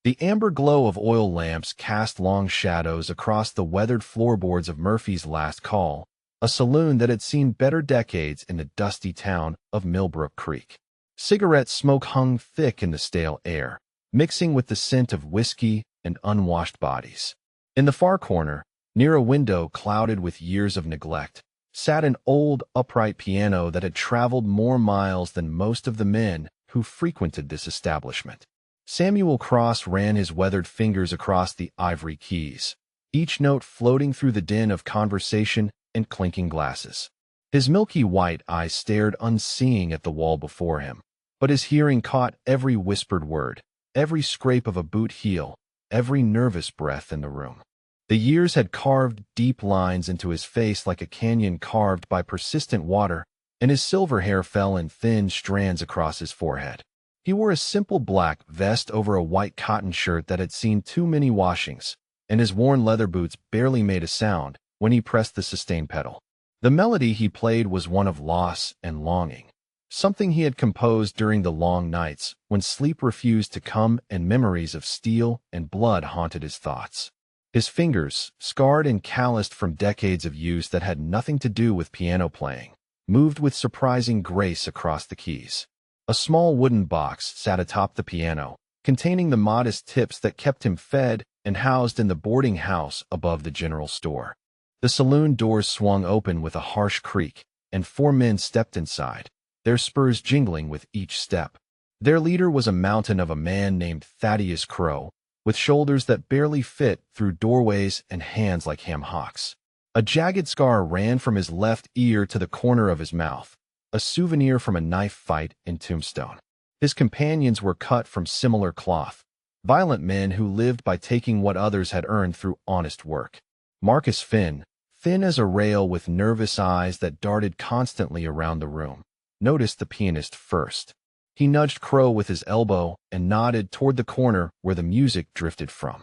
The amber glow of oil lamps cast long shadows across the weathered floorboards of Murphy's Last Call, a saloon that had seen better decades in the dusty town of Millbrook Creek. Cigarette smoke hung thick in the stale air, mixing with the scent of whiskey and unwashed bodies. In the far corner, near a window clouded with years of neglect, sat an old, upright piano that had traveled more miles than most of the men who frequented this establishment. Samuel Cross ran his weathered fingers across the ivory keys, each note floating through the din of conversation and clinking glasses. His milky white eyes stared unseeing at the wall before him, but his hearing caught every whispered word, every scrape of a boot heel, every nervous breath in the room. The years had carved deep lines into his face like a canyon carved by persistent water, and his silver hair fell in thin strands across his forehead. He wore a simple black vest over a white cotton shirt that had seen too many washings, and his worn leather boots barely made a sound when he pressed the sustain pedal. The melody he played was one of loss and longing, something he had composed during the long nights when sleep refused to come and memories of steel and blood haunted his thoughts. His fingers, scarred and calloused from decades of use that had nothing to do with piano playing, moved with surprising grace across the keys. A small wooden box sat atop the piano, containing the modest tips that kept him fed and housed in the boarding house above the general store. The saloon doors swung open with a harsh creak, and 4 men stepped inside, their spurs jingling with each step. Their leader was a mountain of a man named Thaddeus Crow, with shoulders that barely fit through doorways and hands like ham hocks. A jagged scar ran from his left ear to the corner of his mouth, a souvenir from a knife fight in Tombstone. His companions were cut from similar cloth, violent men who lived by taking what others had earned through honest work. Marcus Finn, thin as a rail with nervous eyes that darted constantly around the room, noticed the pianist first. He nudged Crow with his elbow and nodded toward the corner where the music drifted from.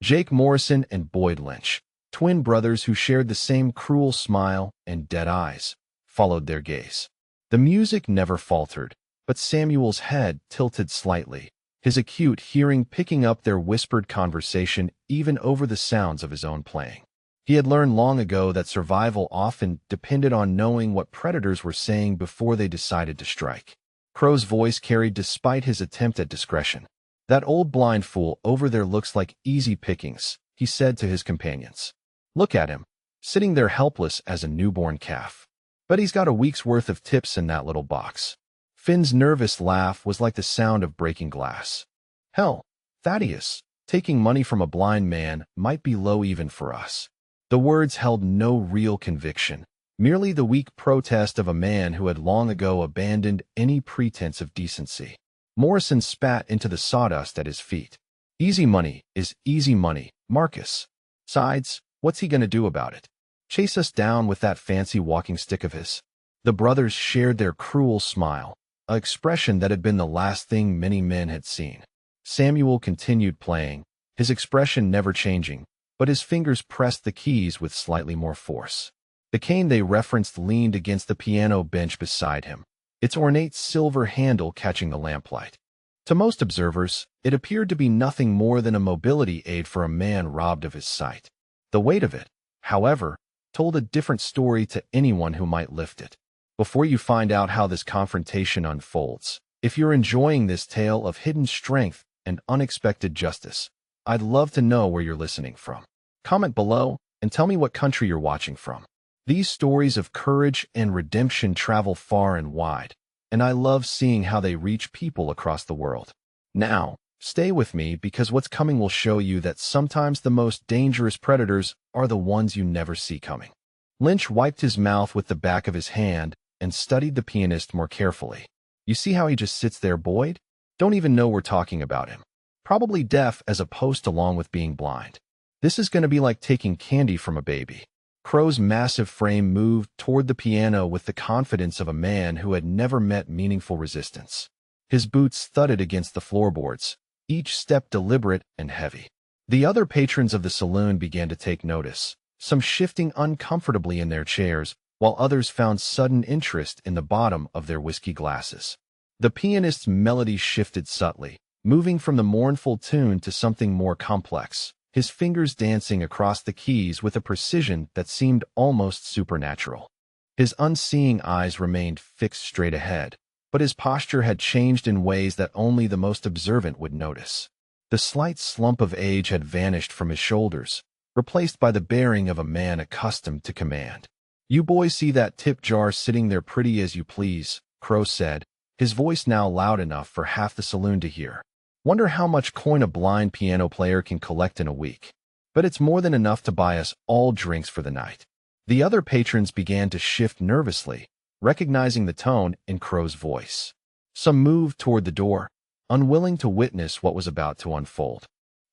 Jake Morrison and Boyd Lynch, twin brothers who shared the same cruel smile and dead eyes, followed their gaze. The music never faltered, but Samuel's head tilted slightly, his acute hearing picking up their whispered conversation even over the sounds of his own playing. He had learned long ago that survival often depended on knowing what predators were saying before they decided to strike. Crow's voice carried despite his attempt at discretion. "That old blind fool over there looks like easy pickings," he said to his companions. "Look at him, sitting there helpless as a newborn calf. But he's got a week's worth of tips in that little box." Finn's nervous laugh was like the sound of breaking glass. "Hell, Thaddeus, taking money from a blind man might be low even for us." The words held no real conviction, merely the weak protest of a man who had long ago abandoned any pretense of decency. Morrison spat into the sawdust at his feet. "Easy money is easy money, Marcus. Besides, what's he gonna do about it? Chase us down with that fancy walking stick of his?" The brothers shared their cruel smile, an expression that had been the last thing many men had seen. Samuel continued playing, his expression never changing, but his fingers pressed the keys with slightly more force. The cane they referenced leaned against the piano bench beside him, its ornate silver handle catching the lamplight. To most observers, it appeared to be nothing more than a mobility aid for a man robbed of his sight. The weight of it, however, told a different story to anyone who might lift it. Before you find out how this confrontation unfolds, if you're enjoying this tale of hidden strength and unexpected justice, I'd love to know where you're listening from. Comment below and tell me what country you're watching from. These stories of courage and redemption travel far and wide, and I love seeing how they reach people across the world. Now, stay with me because what's coming will show you that sometimes the most dangerous predators are the ones you never see coming. Lynch wiped his mouth with the back of his hand and studied the pianist more carefully. "You see how he just sits there, Boyd? Don't even know we're talking about him. Probably deaf as a post along with being blind. This is going to be like taking candy from a baby." Crow's massive frame moved toward the piano with the confidence of a man who had never met meaningful resistance. His boots thudded against the floorboards, each step deliberate and heavy. The other patrons of the saloon began to take notice, some shifting uncomfortably in their chairs, while others found sudden interest in the bottom of their whiskey glasses. The pianist's melody shifted subtly, moving from the mournful tune to something more complex, his fingers dancing across the keys with a precision that seemed almost supernatural. His unseeing eyes remained fixed straight ahead, but his posture had changed in ways that only the most observant would notice. The slight slump of age had vanished from his shoulders, replaced by the bearing of a man accustomed to command. "You boys see that tip jar sitting there pretty as you please," Crow said, his voice now loud enough for half the saloon to hear. "Wonder how much coin a blind piano player can collect in a week. But it's more than enough to buy us all drinks for the night." The other patrons began to shift nervously, recognizing the tone in Crow's voice. Some moved toward the door, unwilling to witness what was about to unfold.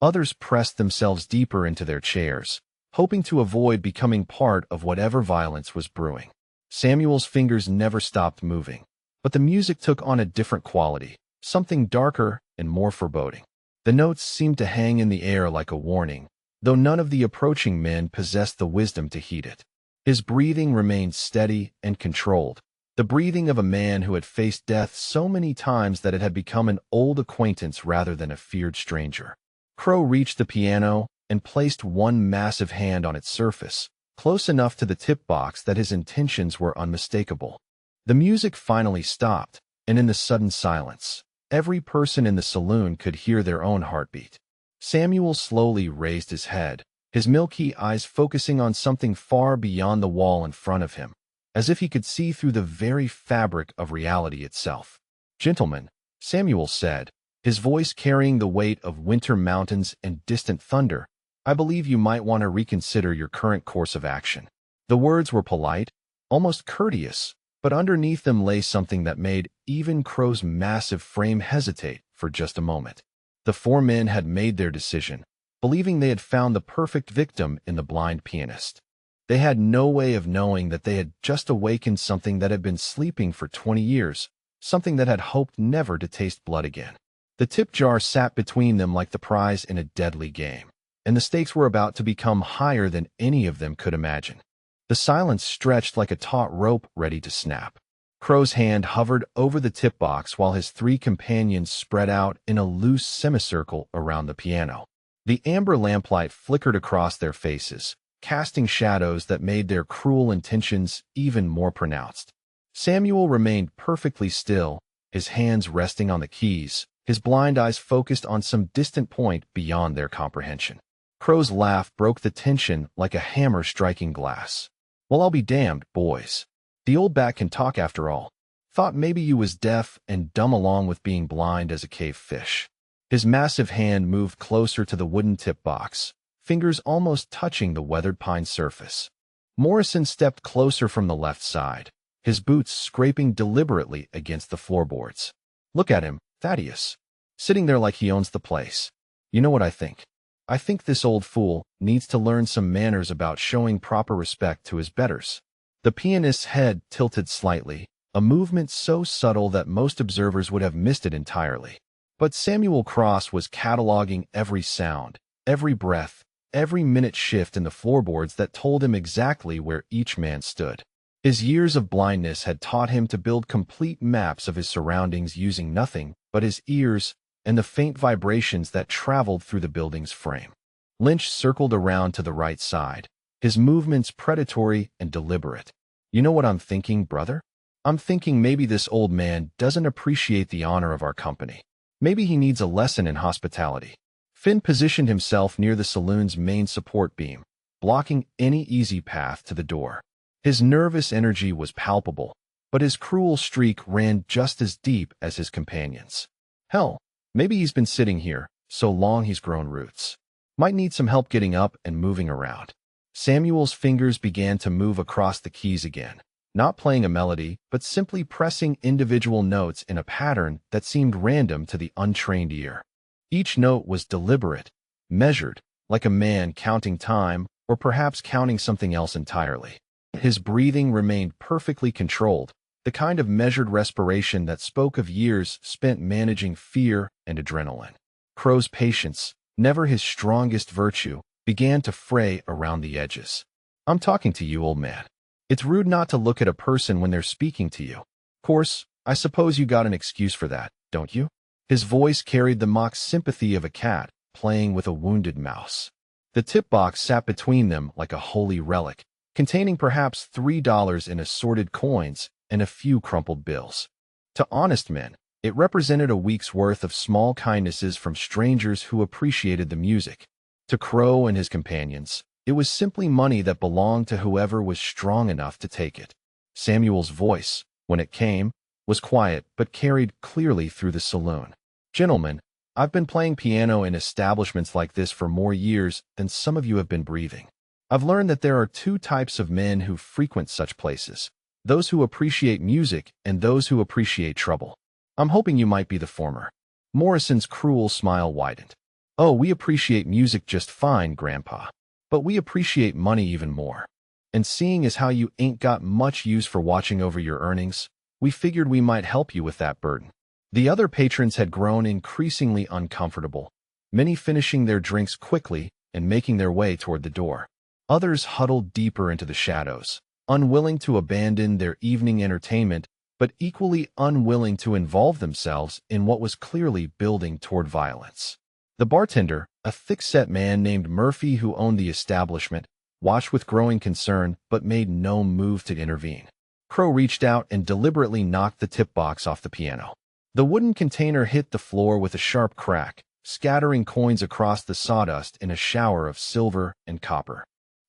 Others pressed themselves deeper into their chairs, hoping to avoid becoming part of whatever violence was brewing. Samuel's fingers never stopped moving, but the music took on a different quality, something darker and more foreboding. The notes seemed to hang in the air like a warning, though none of the approaching men possessed the wisdom to heed it. His breathing remained steady and controlled, the breathing of a man who had faced death so many times that it had become an old acquaintance rather than a feared stranger. Crow reached the piano and placed one massive hand on its surface, close enough to the tip box that his intentions were unmistakable. The music finally stopped, and in the sudden silence, every person in the saloon could hear their own heartbeat. Samuel slowly raised his head, his milky eyes focusing on something far beyond the wall in front of him, as if he could see through the very fabric of reality itself. "Gentlemen," Samuel said, his voice carrying the weight of winter mountains and distant thunder, "I believe you might want to reconsider your current course of action." The words were polite, almost courteous, but underneath them lay something that made even Crow's massive frame hesitate for just a moment. The four men had made their decision, believing they had found the perfect victim in the blind pianist. They had no way of knowing that they had just awakened something that had been sleeping for 20 years, something that had hoped never to taste blood again. The tip jar sat between them like the prize in a deadly game, and the stakes were about to become higher than any of them could imagine. The silence stretched like a taut rope ready to snap. Crow's hand hovered over the tip box while his three companions spread out in a loose semicircle around the piano. The amber lamplight flickered across their faces, casting shadows that made their cruel intentions even more pronounced. Samuel remained perfectly still, his hands resting on the keys, his blind eyes focused on some distant point beyond their comprehension. Crow's laugh broke the tension like a hammer striking glass. "Well, I'll be damned, boys. The old bat can talk after all. Thought maybe you was deaf and dumb along with being blind as a cave fish." His massive hand moved closer to the wooden tip box, fingers almost touching the weathered pine surface. Morrison stepped closer from the left side, his boots scraping deliberately against the floorboards. "Look at him, Thaddeus, sitting there like he owns the place. You know what I think? I think this old fool needs to learn some manners about showing proper respect to his betters." The pianist's head tilted slightly, a movement so subtle that most observers would have missed it entirely. But Samuel Cross was cataloging every sound, every breath, every minute shift in the floorboards that told him exactly where each man stood. His years of blindness had taught him to build complete maps of his surroundings using nothing but his ears and the faint vibrations that traveled through the building's frame. Lynch circled around to the right side, his movements predatory and deliberate. "You know what I'm thinking, brother? I'm thinking maybe this old man doesn't appreciate the honor of our company. Maybe he needs a lesson in hospitality." Finn positioned himself near the saloon's main support beam, blocking any easy path to the door. His nervous energy was palpable, but his cruel streak ran just as deep as his companions. Hell, maybe he's been sitting here so long he's grown roots. Might need some help getting up and moving around. Samuel's fingers began to move across the keys again, not playing a melody, but simply pressing individual notes in a pattern that seemed random to the untrained ear. Each note was deliberate, measured, like a man counting time or perhaps counting something else entirely. His breathing remained perfectly controlled, the kind of measured respiration that spoke of years spent managing fear and adrenaline. Crow's patience, never his strongest virtue, began to fray around the edges. "I'm talking to you, old man. It's rude not to look at a person when they're speaking to you. Course, I suppose you got an excuse for that, don't you?" His voice carried the mock sympathy of a cat playing with a wounded mouse. The tip box sat between them like a holy relic, containing perhaps $3 in assorted coins and a few crumpled bills. To honest men, it represented a week's worth of small kindnesses from strangers who appreciated the music. To Crow and his companions, it was simply money that belonged to whoever was strong enough to take it. Samuel's voice, when it came, was quiet but carried clearly through the saloon. "Gentlemen, I've been playing piano in establishments like this for more years than some of you have been breathing. I've learned that there are two types of men who frequent such places: those who appreciate music and those who appreciate trouble. I'm hoping you might be the former." Morrison's cruel smile widened. "Oh, we appreciate music just fine, Grandpa. But we appreciate money even more. And seeing as how you ain't got much use for watching over your earnings, we figured we might help you with that burden." The other patrons had grown increasingly uncomfortable, many finishing their drinks quickly and making their way toward the door. Others huddled deeper into the shadows, unwilling to abandon their evening entertainment, but equally unwilling to involve themselves in what was clearly building toward violence. The bartender, a thick-set man named Murphy who owned the establishment, watched with growing concern but made no move to intervene. Crow reached out and deliberately knocked the tip box off the piano. The wooden container hit the floor with a sharp crack, scattering coins across the sawdust in a shower of silver and copper.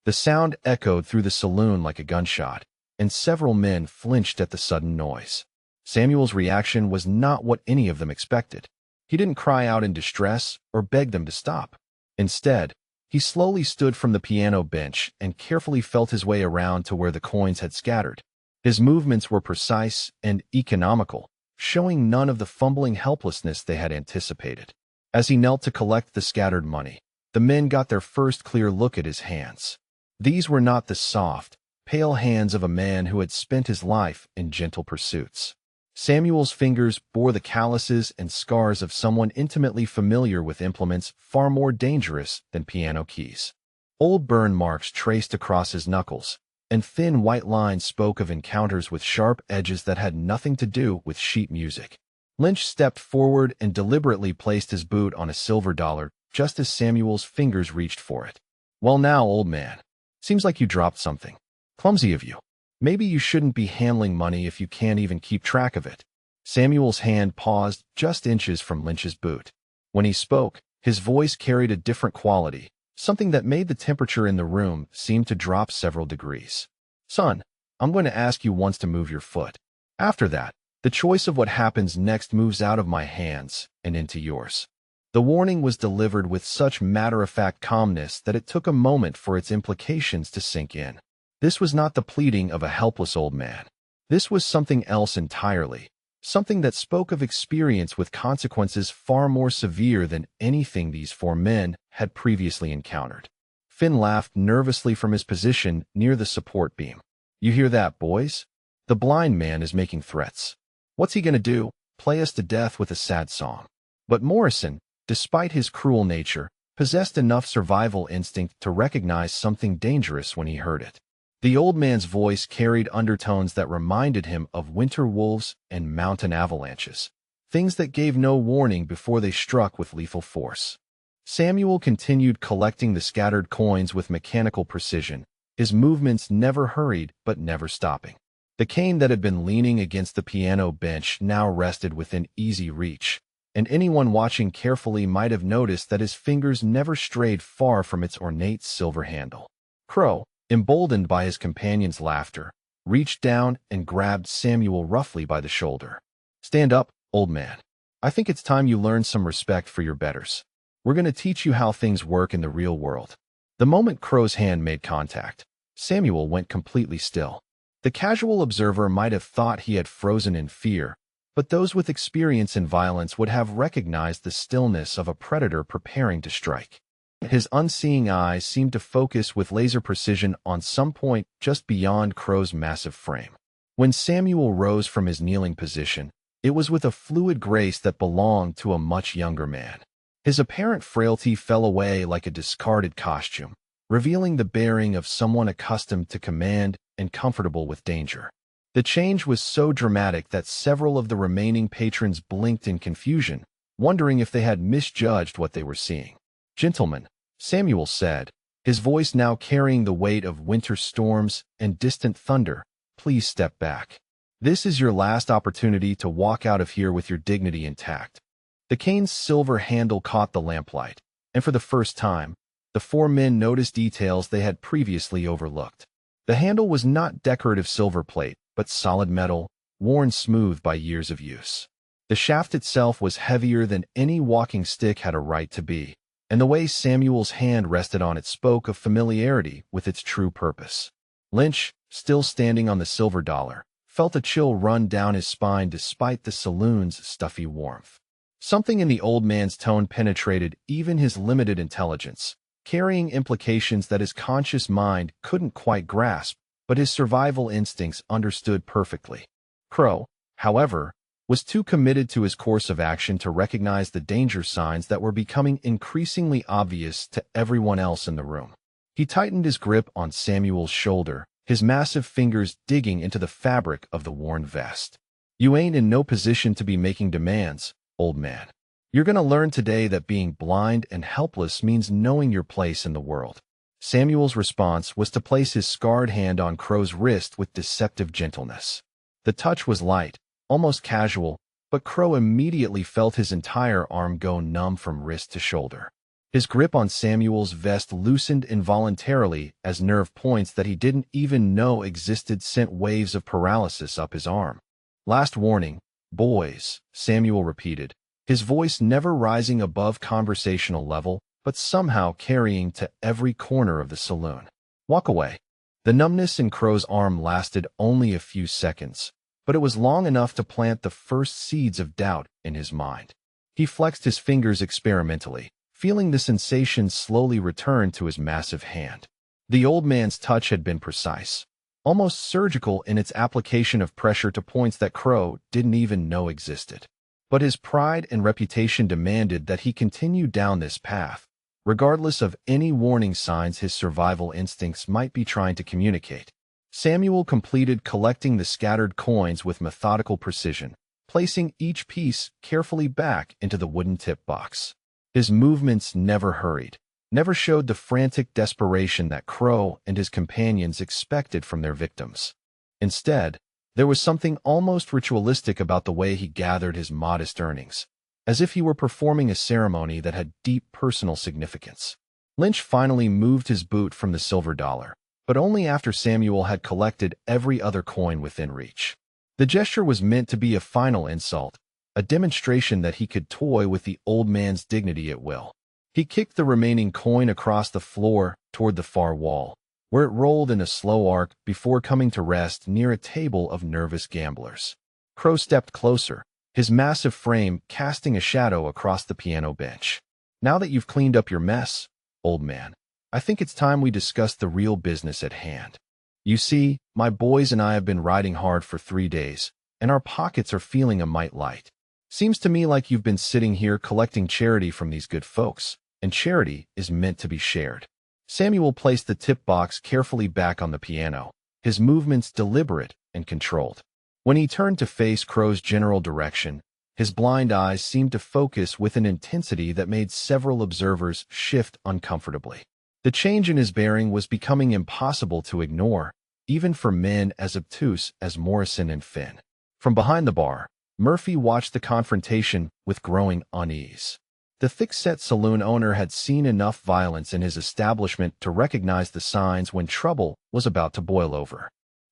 The sound echoed through the saloon like a gunshot, and several men flinched at the sudden noise. Samuel's reaction was not what any of them expected. He didn't cry out in distress or beg them to stop. Instead, he slowly stood from the piano bench and carefully felt his way around to where the coins had scattered. His movements were precise and economical, showing none of the fumbling helplessness they had anticipated. As he knelt to collect the scattered money, the men got their first clear look at his hands. These were not the soft, pale hands of a man who had spent his life in gentle pursuits. Samuel's fingers bore the calluses and scars of someone intimately familiar with implements far more dangerous than piano keys. Old burn marks traced across his knuckles, and thin white lines spoke of encounters with sharp edges that had nothing to do with sheet music. Lynch stepped forward and deliberately placed his boot on a silver dollar just as Samuel's fingers reached for it. "Well now, old man, seems like you dropped something. Clumsy of you. Maybe you shouldn't be handling money if you can't even keep track of it." Samuel's hand paused just inches from Lynch's boot. When he spoke, his voice carried a different quality, something that made the temperature in the room seem to drop several degrees. "Son, I'm going to ask you once to move your foot. After that, the choice of what happens next moves out of my hands and into yours." The warning was delivered with such matter-of-fact calmness that it took a moment for its implications to sink in. This was not the pleading of a helpless old man. This was something else entirely, something that spoke of experience with consequences far more severe than anything these four men had previously encountered. Finn laughed nervously from his position near the support beam. "You hear that, boys? The blind man is making threats. What's he going to do? Play us to death with a sad song?" But Morrison, despite his cruel nature, possessed enough survival instinct to recognize something dangerous when he heard it. The old man's voice carried undertones that reminded him of winter wolves and mountain avalanches, things that gave no warning before they struck with lethal force. Samuel continued collecting the scattered coins with mechanical precision, his movements never hurried but never stopping. The cane that had been leaning against the piano bench now rested within easy reach, and anyone watching carefully might have noticed that his fingers never strayed far from its ornate silver handle. Crow, emboldened by his companion's laughter, reached down and grabbed Samuel roughly by the shoulder. "Stand up, old man. I think it's time you learned some respect for your betters. We're going to teach you how things work in the real world." The moment Crow's hand made contact, Samuel went completely still. The casual observer might have thought he had frozen in fear, but those with experience in violence would have recognized the stillness of a predator preparing to strike. His unseeing eyes seemed to focus with laser precision on some point just beyond Crow's massive frame. When Samuel rose from his kneeling position, it was with a fluid grace that belonged to a much younger man. His apparent frailty fell away like a discarded costume, revealing the bearing of someone accustomed to command and comfortable with danger. The change was so dramatic that several of the remaining patrons blinked in confusion, wondering if they had misjudged what they were seeing. "Gentlemen," Samuel said, his voice now carrying the weight of winter storms and distant thunder, "please step back. This is your last opportunity to walk out of here with your dignity intact." The cane's silver handle caught the lamplight, and for the first time, the four men noticed details they had previously overlooked. The handle was not decorative silver plate, but solid metal, worn smooth by years of use. The shaft itself was heavier than any walking stick had a right to be, and the way Samuel's hand rested on it spoke of familiarity with its true purpose. Lynch, still standing on the silver dollar, felt a chill run down his spine despite the saloon's stuffy warmth. Something in the old man's tone penetrated even his limited intelligence, carrying implications that his conscious mind couldn't quite grasp, but his survival instincts understood perfectly. Crow, however, was too committed to his course of action to recognize the danger signs that were becoming increasingly obvious to everyone else in the room. He tightened his grip on Samuel's shoulder, his massive fingers digging into the fabric of the worn vest. "You ain't in no position to be making demands, old man. You're gonna learn today that being blind and helpless means knowing your place in the world." Samuel's response was to place his scarred hand on Crow's wrist with deceptive gentleness. The touch was light, almost casual, but Crow immediately felt his entire arm go numb from wrist to shoulder. His grip on Samuel's vest loosened involuntarily as nerve points that he didn't even know existed sent waves of paralysis up his arm. "Last warning, boys," Samuel repeated, his voice never rising above conversational level, but somehow carrying to every corner of the saloon. "Walk away." The numbness in Crow's arm lasted only a few seconds, but it was long enough to plant the first seeds of doubt in his mind. He flexed his fingers experimentally, feeling the sensation slowly return to his massive hand. The old man's touch had been precise, almost surgical in its application of pressure to points that Crow didn't even know existed. But his pride and reputation demanded that he continue down this path, regardless of any warning signs his survival instincts might be trying to communicate. Samuel completed collecting the scattered coins with methodical precision, placing each piece carefully back into the wooden tip box. His movements never hurried, never showed the frantic desperation that Crow and his companions expected from their victims. Instead, there was something almost ritualistic about the way he gathered his modest earnings, as if he were performing a ceremony that had deep personal significance. Lynch finally moved his boot from the silver dollar, but only after Samuel had collected every other coin within reach. The gesture was meant to be a final insult, a demonstration that he could toy with the old man's dignity at will. He kicked the remaining coin across the floor toward the far wall, where it rolled in a slow arc before coming to rest near a table of nervous gamblers. Crow stepped closer, his massive frame casting a shadow across the piano bench. "Now that you've cleaned up your mess, old man, I think it's time we discuss the real business at hand. You see, my boys and I have been riding hard for 3 days, and our pockets are feeling a mite light. Seems to me like you've been sitting here collecting charity from these good folks, and charity is meant to be shared." Samuel placed the tip box carefully back on the piano, his movements deliberate and controlled. When he turned to face Crow's general direction, his blind eyes seemed to focus with an intensity that made several observers shift uncomfortably. The change in his bearing was becoming impossible to ignore, even for men as obtuse as Morrison and Finn. From behind the bar, Murphy watched the confrontation with growing unease. The thick-set saloon owner had seen enough violence in his establishment to recognize the signs when trouble was about to boil over.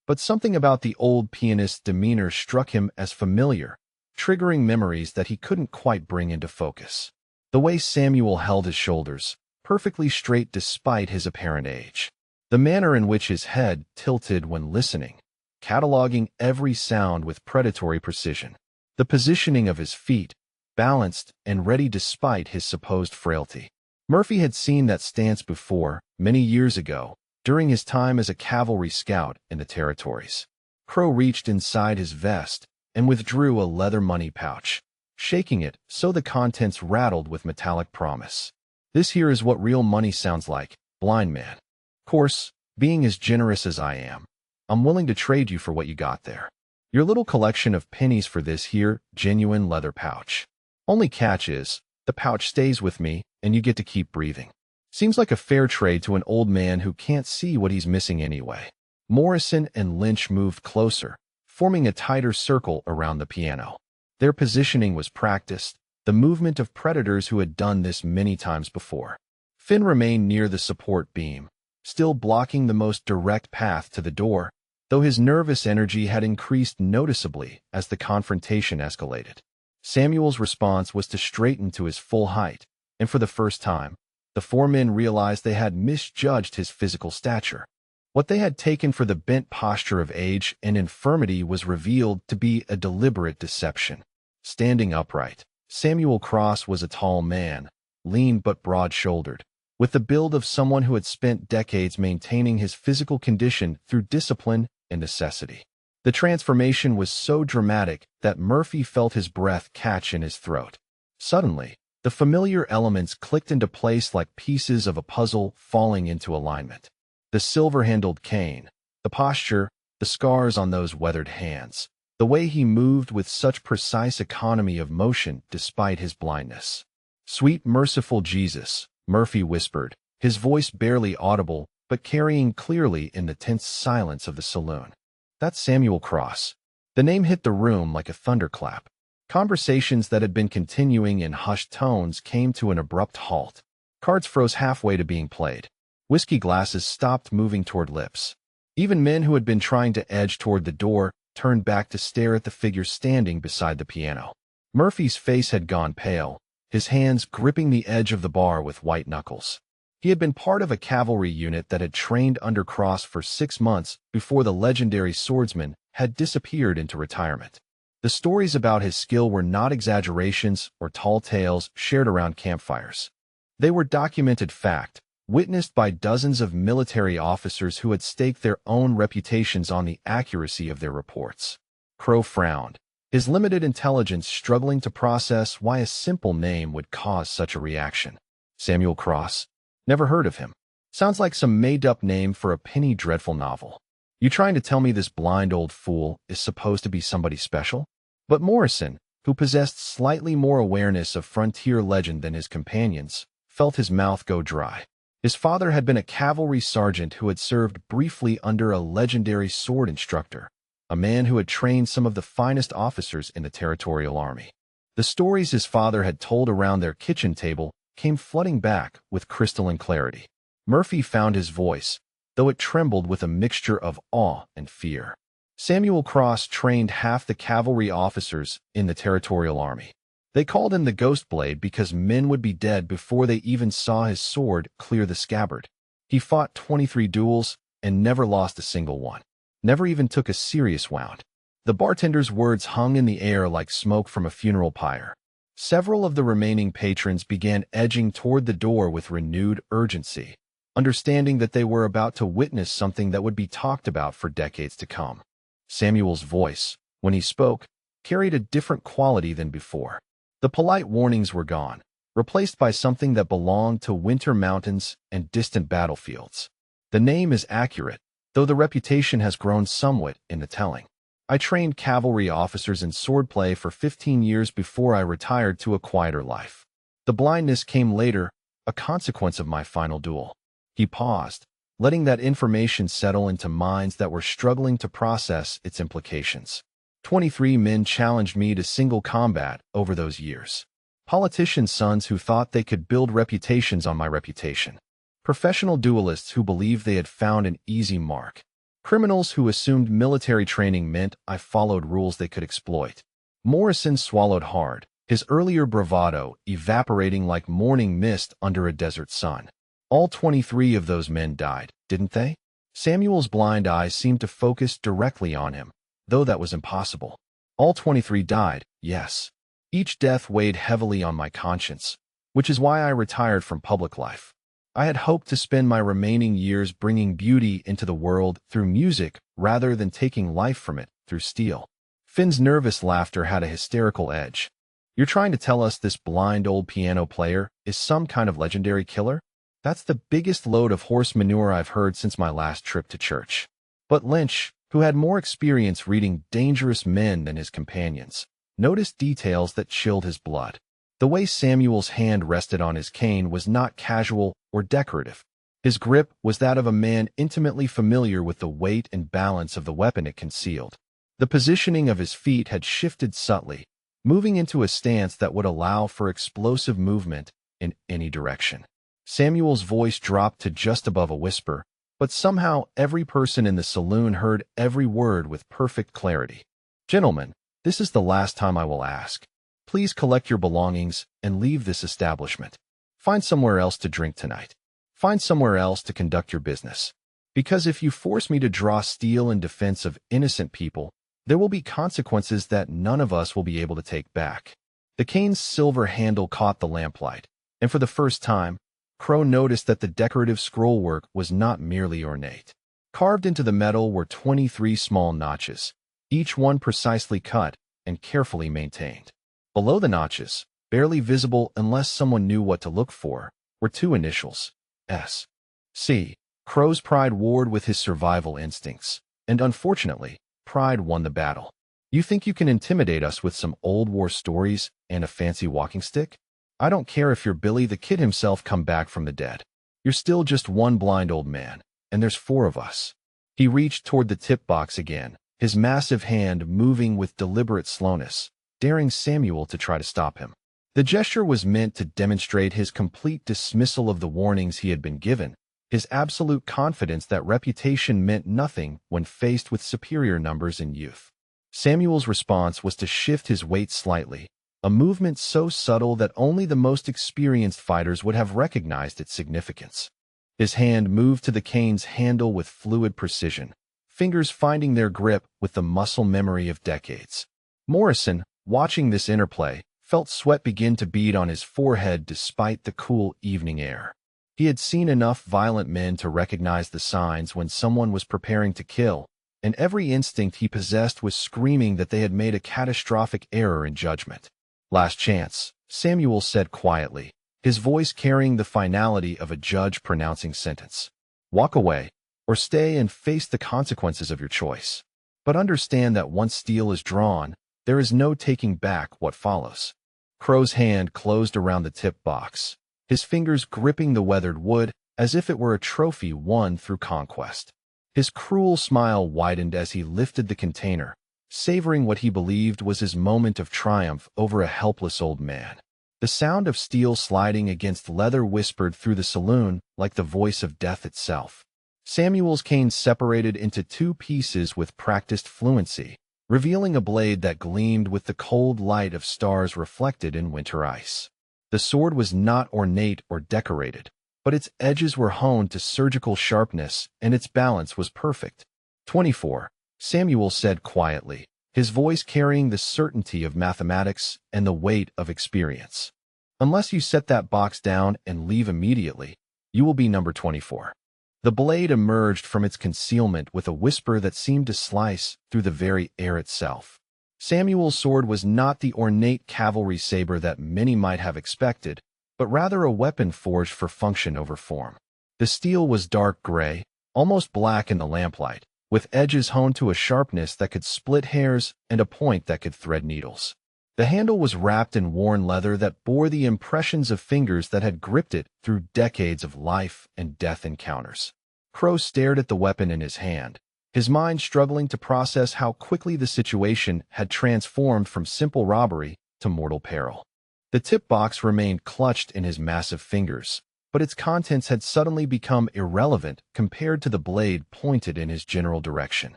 But something about the old pianist's demeanor struck him as familiar, triggering memories that he couldn't quite bring into focus. The way Samuel held his shoulders, perfectly straight despite his apparent age. The manner in which his head tilted when listening, cataloging every sound with predatory precision. The positioning of his feet, balanced and ready despite his supposed frailty. Murphy had seen that stance before, many years ago, during his time as a cavalry scout in the territories. Crow reached inside his vest and withdrew a leather money pouch, shaking it so the contents rattled with metallic promise. "This here is what real money sounds like, blind man. Course, being as generous as I am, I'm willing to trade you for what you got there. Your little collection of pennies for this here genuine leather pouch. Only catch is, the pouch stays with me, and you get to keep breathing. Seems like a fair trade to an old man who can't see what he's missing anyway. Morrison and Lynch moved closer, forming a tighter circle around the piano. Their positioning was practiced, the movement of predators who had done this many times before. Finn remained near the support beam, still blocking the most direct path to the door, though his nervous energy had increased noticeably as the confrontation escalated. Samuel's response was to straighten to his full height, and for the first time, the four men realized they had misjudged his physical stature. What they had taken for the bent posture of age and infirmity was revealed to be a deliberate deception. Standing upright, Samuel Cross was a tall man, lean but broad-shouldered, with the build of someone who had spent decades maintaining his physical condition through discipline and necessity. The transformation was so dramatic that Murphy felt his breath catch in his throat. Suddenly, the familiar elements clicked into place like pieces of a puzzle falling into alignment. The silver-handled cane, the posture, the scars on those weathered hands, the way he moved with such precise economy of motion despite his blindness. "Sweet, merciful Jesus," Murphy whispered, his voice barely audible but carrying clearly in the tense silence of the saloon. "That's Samuel Cross." The name hit the room like a thunderclap. Conversations that had been continuing in hushed tones came to an abrupt halt. Cards froze halfway to being played. Whiskey glasses stopped moving toward lips. Even men who had been trying to edge toward the door turned back to stare at the figure standing beside the piano. Murphy's face had gone pale, his hands gripping the edge of the bar with white knuckles. He had been part of a cavalry unit that had trained under Cross for 6 months before the legendary swordsman had disappeared into retirement. The stories about his skill were not exaggerations or tall tales shared around campfires. They were documented fact, witnessed by dozens of military officers who had staked their own reputations on the accuracy of their reports. Crow frowned, his limited intelligence struggling to process why a simple name would cause such a reaction. Samuel Cross? Never heard of him. Sounds like some made-up name for a penny dreadful novel. You trying to tell me this blind old fool is supposed to be somebody special? But Morrison, who possessed slightly more awareness of frontier legend than his companions, felt his mouth go dry. His father had been a cavalry sergeant who had served briefly under a legendary sword instructor, a man who had trained some of the finest officers in the Territorial Army. The stories his father had told around their kitchen table came flooding back with crystalline clarity. Murphy found his voice, though it trembled with a mixture of awe and fear. Samuel Cross trained half the cavalry officers in the Territorial Army. They called him the Ghost Blade because men would be dead before they even saw his sword clear the scabbard. He fought 23 duels and never lost a single one. Never even took a serious wound. The bartender's words hung in the air like smoke from a funeral pyre. Several of the remaining patrons began edging toward the door with renewed urgency, understanding that they were about to witness something that would be talked about for decades to come. Samuel's voice, when he spoke, carried a different quality than before. The polite warnings were gone, replaced by something that belonged to winter mountains and distant battlefields. The name is accurate, though the reputation has grown somewhat in the telling. I trained cavalry officers in swordplay for 15 years before I retired to a quieter life. The blindness came later, a consequence of my final duel. He paused, letting that information settle into minds that were struggling to process its implications. 23 men challenged me to single combat over those years. Politicians' sons who thought they could build reputations on my reputation. Professional duelists who believed they had found an easy mark. Criminals who assumed military training meant I followed rules they could exploit. Morrison swallowed hard, his earlier bravado evaporating like morning mist under a desert sun. All 23 of those men died, didn't they? Samuel's blind eyes seemed to focus directly on him, though that was impossible. All 23 died, yes. Each death weighed heavily on my conscience, which is why I retired from public life. I had hoped to spend my remaining years bringing beauty into the world through music rather than taking life from it through steel. Finn's nervous laughter had a hysterical edge. You're trying to tell us this blind old piano player is some kind of legendary killer? That's the biggest load of horse manure I've heard since my last trip to church. But Lynch, who had more experience reading dangerous men than his companions, noticed details that chilled his blood. The way Samuel's hand rested on his cane was not casual or decorative. His grip was that of a man intimately familiar with the weight and balance of the weapon it concealed. The positioning of his feet had shifted subtly, moving into a stance that would allow for explosive movement in any direction. Samuel's voice dropped to just above a whisper, but somehow every person in the saloon heard every word with perfect clarity. "Gentlemen, this is the last time I will ask. Please collect your belongings and leave this establishment. Find somewhere else to drink tonight. Find somewhere else to conduct your business. Because if you force me to draw steel in defense of innocent people, there will be consequences that none of us will be able to take back." The cane's silver handle caught the lamplight, and for the first time, Crow noticed that the decorative scrollwork was not merely ornate. Carved into the metal were 23 small notches, each one precisely cut and carefully maintained. Below the notches, barely visible unless someone knew what to look for, were two initials, S. C. Crow's pride warred with his survival instincts, and unfortunately, pride won the battle. "You think you can intimidate us with some old war stories and a fancy walking stick? I don't care if you're Billy the Kid himself come back from the dead. You're still just one blind old man, and there's 4 of us." He reached toward the tip box again, his massive hand moving with deliberate slowness, daring Samuel to try to stop him. The gesture was meant to demonstrate his complete dismissal of the warnings he had been given, his absolute confidence that reputation meant nothing when faced with superior numbers in youth. Samuel's response was to shift his weight slightly, a movement so subtle that only the most experienced fighters would have recognized its significance. His hand moved to the cane's handle with fluid precision, fingers finding their grip with the muscle memory of decades. Morrison, watching this interplay, felt sweat begin to bead on his forehead despite the cool evening air. He had seen enough violent men to recognize the signs when someone was preparing to kill, and every instinct he possessed was screaming that they had made a catastrophic error in judgment. "Last chance," Samuel said quietly, his voice carrying the finality of a judge pronouncing sentence. "Walk away, or stay and face the consequences of your choice. But understand that once steel is drawn, there is no taking back what follows." Crow's hand closed around the tip box, his fingers gripping the weathered wood as if it were a trophy won through conquest. His cruel smile widened as he lifted the container, savoring what he believed was his moment of triumph over a helpless old man. The sound of steel sliding against leather whispered through the saloon like the voice of death itself. Samuel's cane separated into 2 pieces with practiced fluency, revealing a blade that gleamed with the cold light of stars reflected in winter ice. The sword was not ornate or decorated, but its edges were honed to surgical sharpness and its balance was perfect. 24. Samuel said quietly, his voice carrying the certainty of mathematics and the weight of experience. "Unless you set that box down and leave immediately, you will be number 24. The blade emerged from its concealment with a whisper that seemed to slice through the very air itself. Samuel's sword was not the ornate cavalry saber that many might have expected, but rather a weapon forged for function over form. The steel was dark gray, almost black in the lamplight, with edges honed to a sharpness that could split hairs and a point that could thread needles. The handle was wrapped in worn leather that bore the impressions of fingers that had gripped it through decades of life and death encounters. Crow stared at the weapon in his hand, his mind struggling to process how quickly the situation had transformed from simple robbery to mortal peril. The tip box remained clutched in his massive fingers, but its contents had suddenly become irrelevant compared to the blade pointed in his general direction.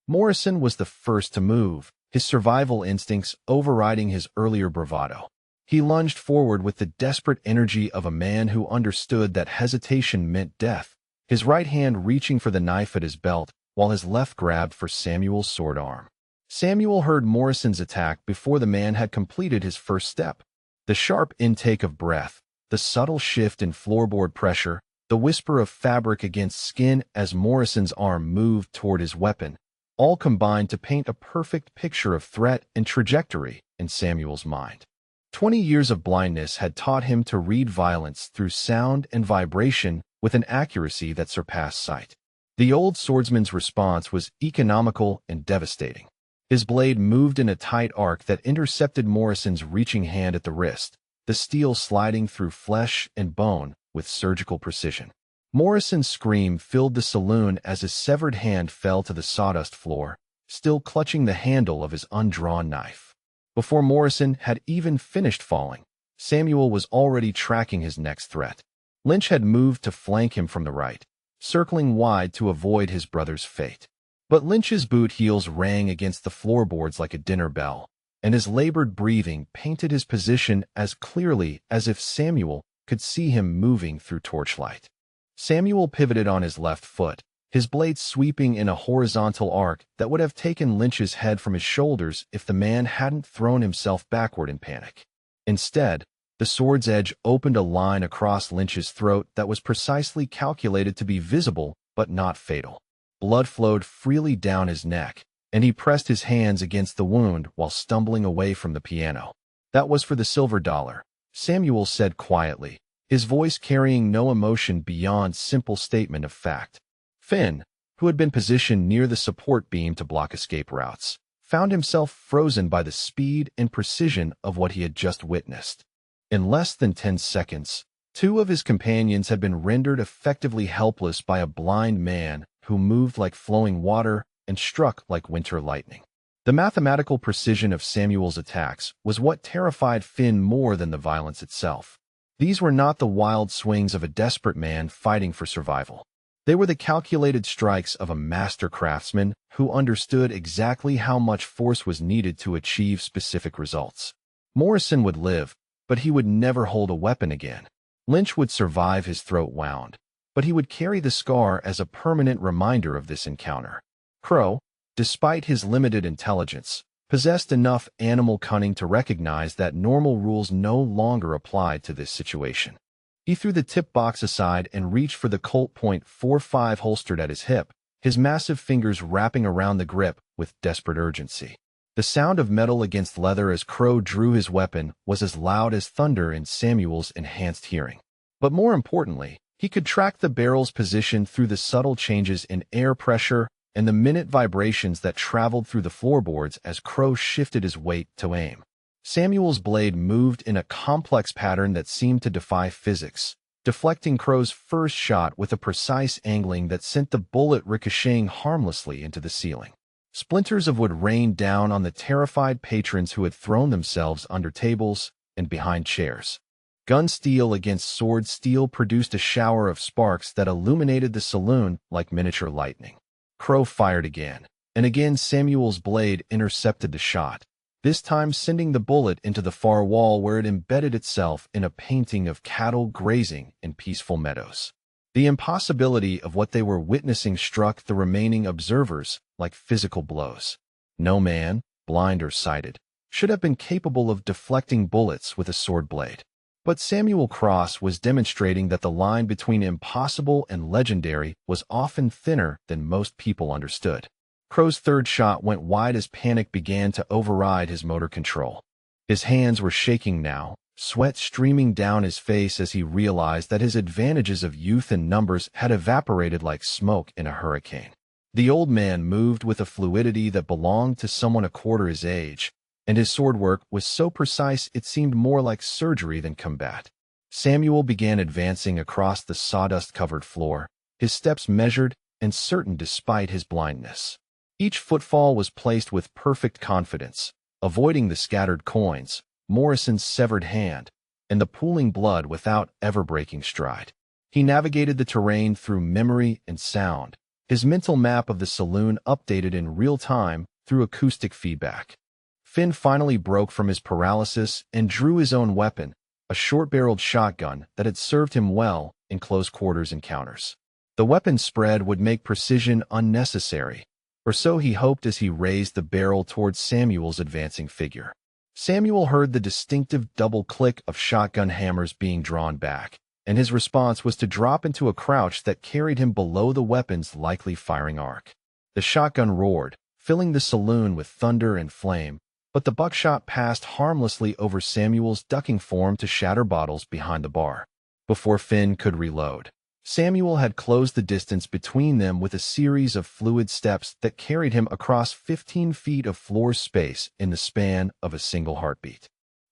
Morrison was the first to move, his survival instincts overriding his earlier bravado. He lunged forward with the desperate energy of a man who understood that hesitation meant death, his right hand reaching for the knife at his belt while his left grabbed for Samuel's sword arm. Samuel heard Morrison's attack before the man had completed his first step. The sharp intake of breath, the subtle shift in floorboard pressure, the whisper of fabric against skin as Morrison's arm moved toward his weapon, all combined to paint a perfect picture of threat and trajectory in Samuel's mind. 20 years of blindness had taught him to read violence through sound and vibration with an accuracy that surpassed sight. The old swordsman's response was economical and devastating. His blade moved in a tight arc that intercepted Morrison's reaching hand at the wrist, the steel sliding through flesh and bone with surgical precision. Morrison's scream filled the saloon as his severed hand fell to the sawdust floor, still clutching the handle of his undrawn knife. Before Morrison had even finished falling, Samuel was already tracking his next threat. Lynch had moved to flank him from the right, circling wide to avoid his brother's fate. But Lynch's boot heels rang against the floorboards like a dinner bell, and his labored breathing painted his position as clearly as if Samuel could see him moving through torchlight. Samuel pivoted on his left foot, his blade sweeping in a horizontal arc that would have taken Lynch's head from his shoulders if the man hadn't thrown himself backward in panic. Instead, the sword's edge opened a line across Lynch's throat that was precisely calculated to be visible but not fatal. Blood flowed freely down his neck, and he pressed his hands against the wound while stumbling away from the piano. "That was for the silver dollar," Samuel said quietly, his voice carrying no emotion beyond simple statement of fact. Finn, who had been positioned near the support beam to block escape routes, found himself frozen by the speed and precision of what he had just witnessed. In less than 10 seconds, two of his companions had been rendered effectively helpless by a blind man who moved like flowing water and struck like winter lightning. The mathematical precision of Samuel's attacks was what terrified Finn more than the violence itself. These were not the wild swings of a desperate man fighting for survival. They were the calculated strikes of a master craftsman who understood exactly how much force was needed to achieve specific results. Morrison would live, but he would never hold a weapon again. Lynch would survive his throat wound, but he would carry the scar as a permanent reminder of this encounter. Crow, despite his limited intelligence, possessed enough animal cunning to recognize that normal rules no longer applied to this situation. He threw the tip box aside and reached for the Colt .45 holstered at his hip, his massive fingers wrapping around the grip with desperate urgency. The sound of metal against leather as Crow drew his weapon was as loud as thunder in Samuel's enhanced hearing. But more importantly, he could track the barrel's position through the subtle changes in air pressure and the minute vibrations that traveled through the floorboards as Crow shifted his weight to aim. Samuel's blade moved in a complex pattern that seemed to defy physics, deflecting Crow's first shot with a precise angling that sent the bullet ricocheting harmlessly into the ceiling. Splinters of wood rained down on the terrified patrons who had thrown themselves under tables and behind chairs. Gun steel against sword steel produced a shower of sparks that illuminated the saloon like miniature lightning. Crow fired again, and again Samuel's blade intercepted the shot, this time sending the bullet into the far wall where it embedded itself in a painting of cattle grazing in peaceful meadows. The impossibility of what they were witnessing struck the remaining observers like physical blows. No man, blind or sighted, should have been capable of deflecting bullets with a sword blade. But Samuel Cross was demonstrating that the line between impossible and legendary was often thinner than most people understood. Crow's third shot went wide as panic began to override his motor control. His hands were shaking now, sweat streaming down his face as he realized that his advantages of youth and numbers had evaporated like smoke in a hurricane. The old man moved with a fluidity that belonged to someone a quarter his age, and his sword work was so precise it seemed more like surgery than combat. Samuel began advancing across the sawdust-covered floor, his steps measured and certain despite his blindness. Each footfall was placed with perfect confidence, avoiding the scattered coins, Morrison's severed hand, and the pooling blood without ever breaking stride. He navigated the terrain through memory and sound, his mental map of the saloon updated in real time through acoustic feedback. Finn finally broke from his paralysis and drew his own weapon, a short-barreled shotgun that had served him well in close-quarters encounters. The weapon's spread would make precision unnecessary, or so he hoped as he raised the barrel towards Samuel's advancing figure. Samuel heard the distinctive double click of shotgun hammers being drawn back, and his response was to drop into a crouch that carried him below the weapon's likely firing arc. The shotgun roared, filling the saloon with thunder and flame, but the buckshot passed harmlessly over Samuel's ducking form to shatter bottles behind the bar. Before Finn could reload, Samuel had closed the distance between them with a series of fluid steps that carried him across 15 feet of floor space in the span of a single heartbeat.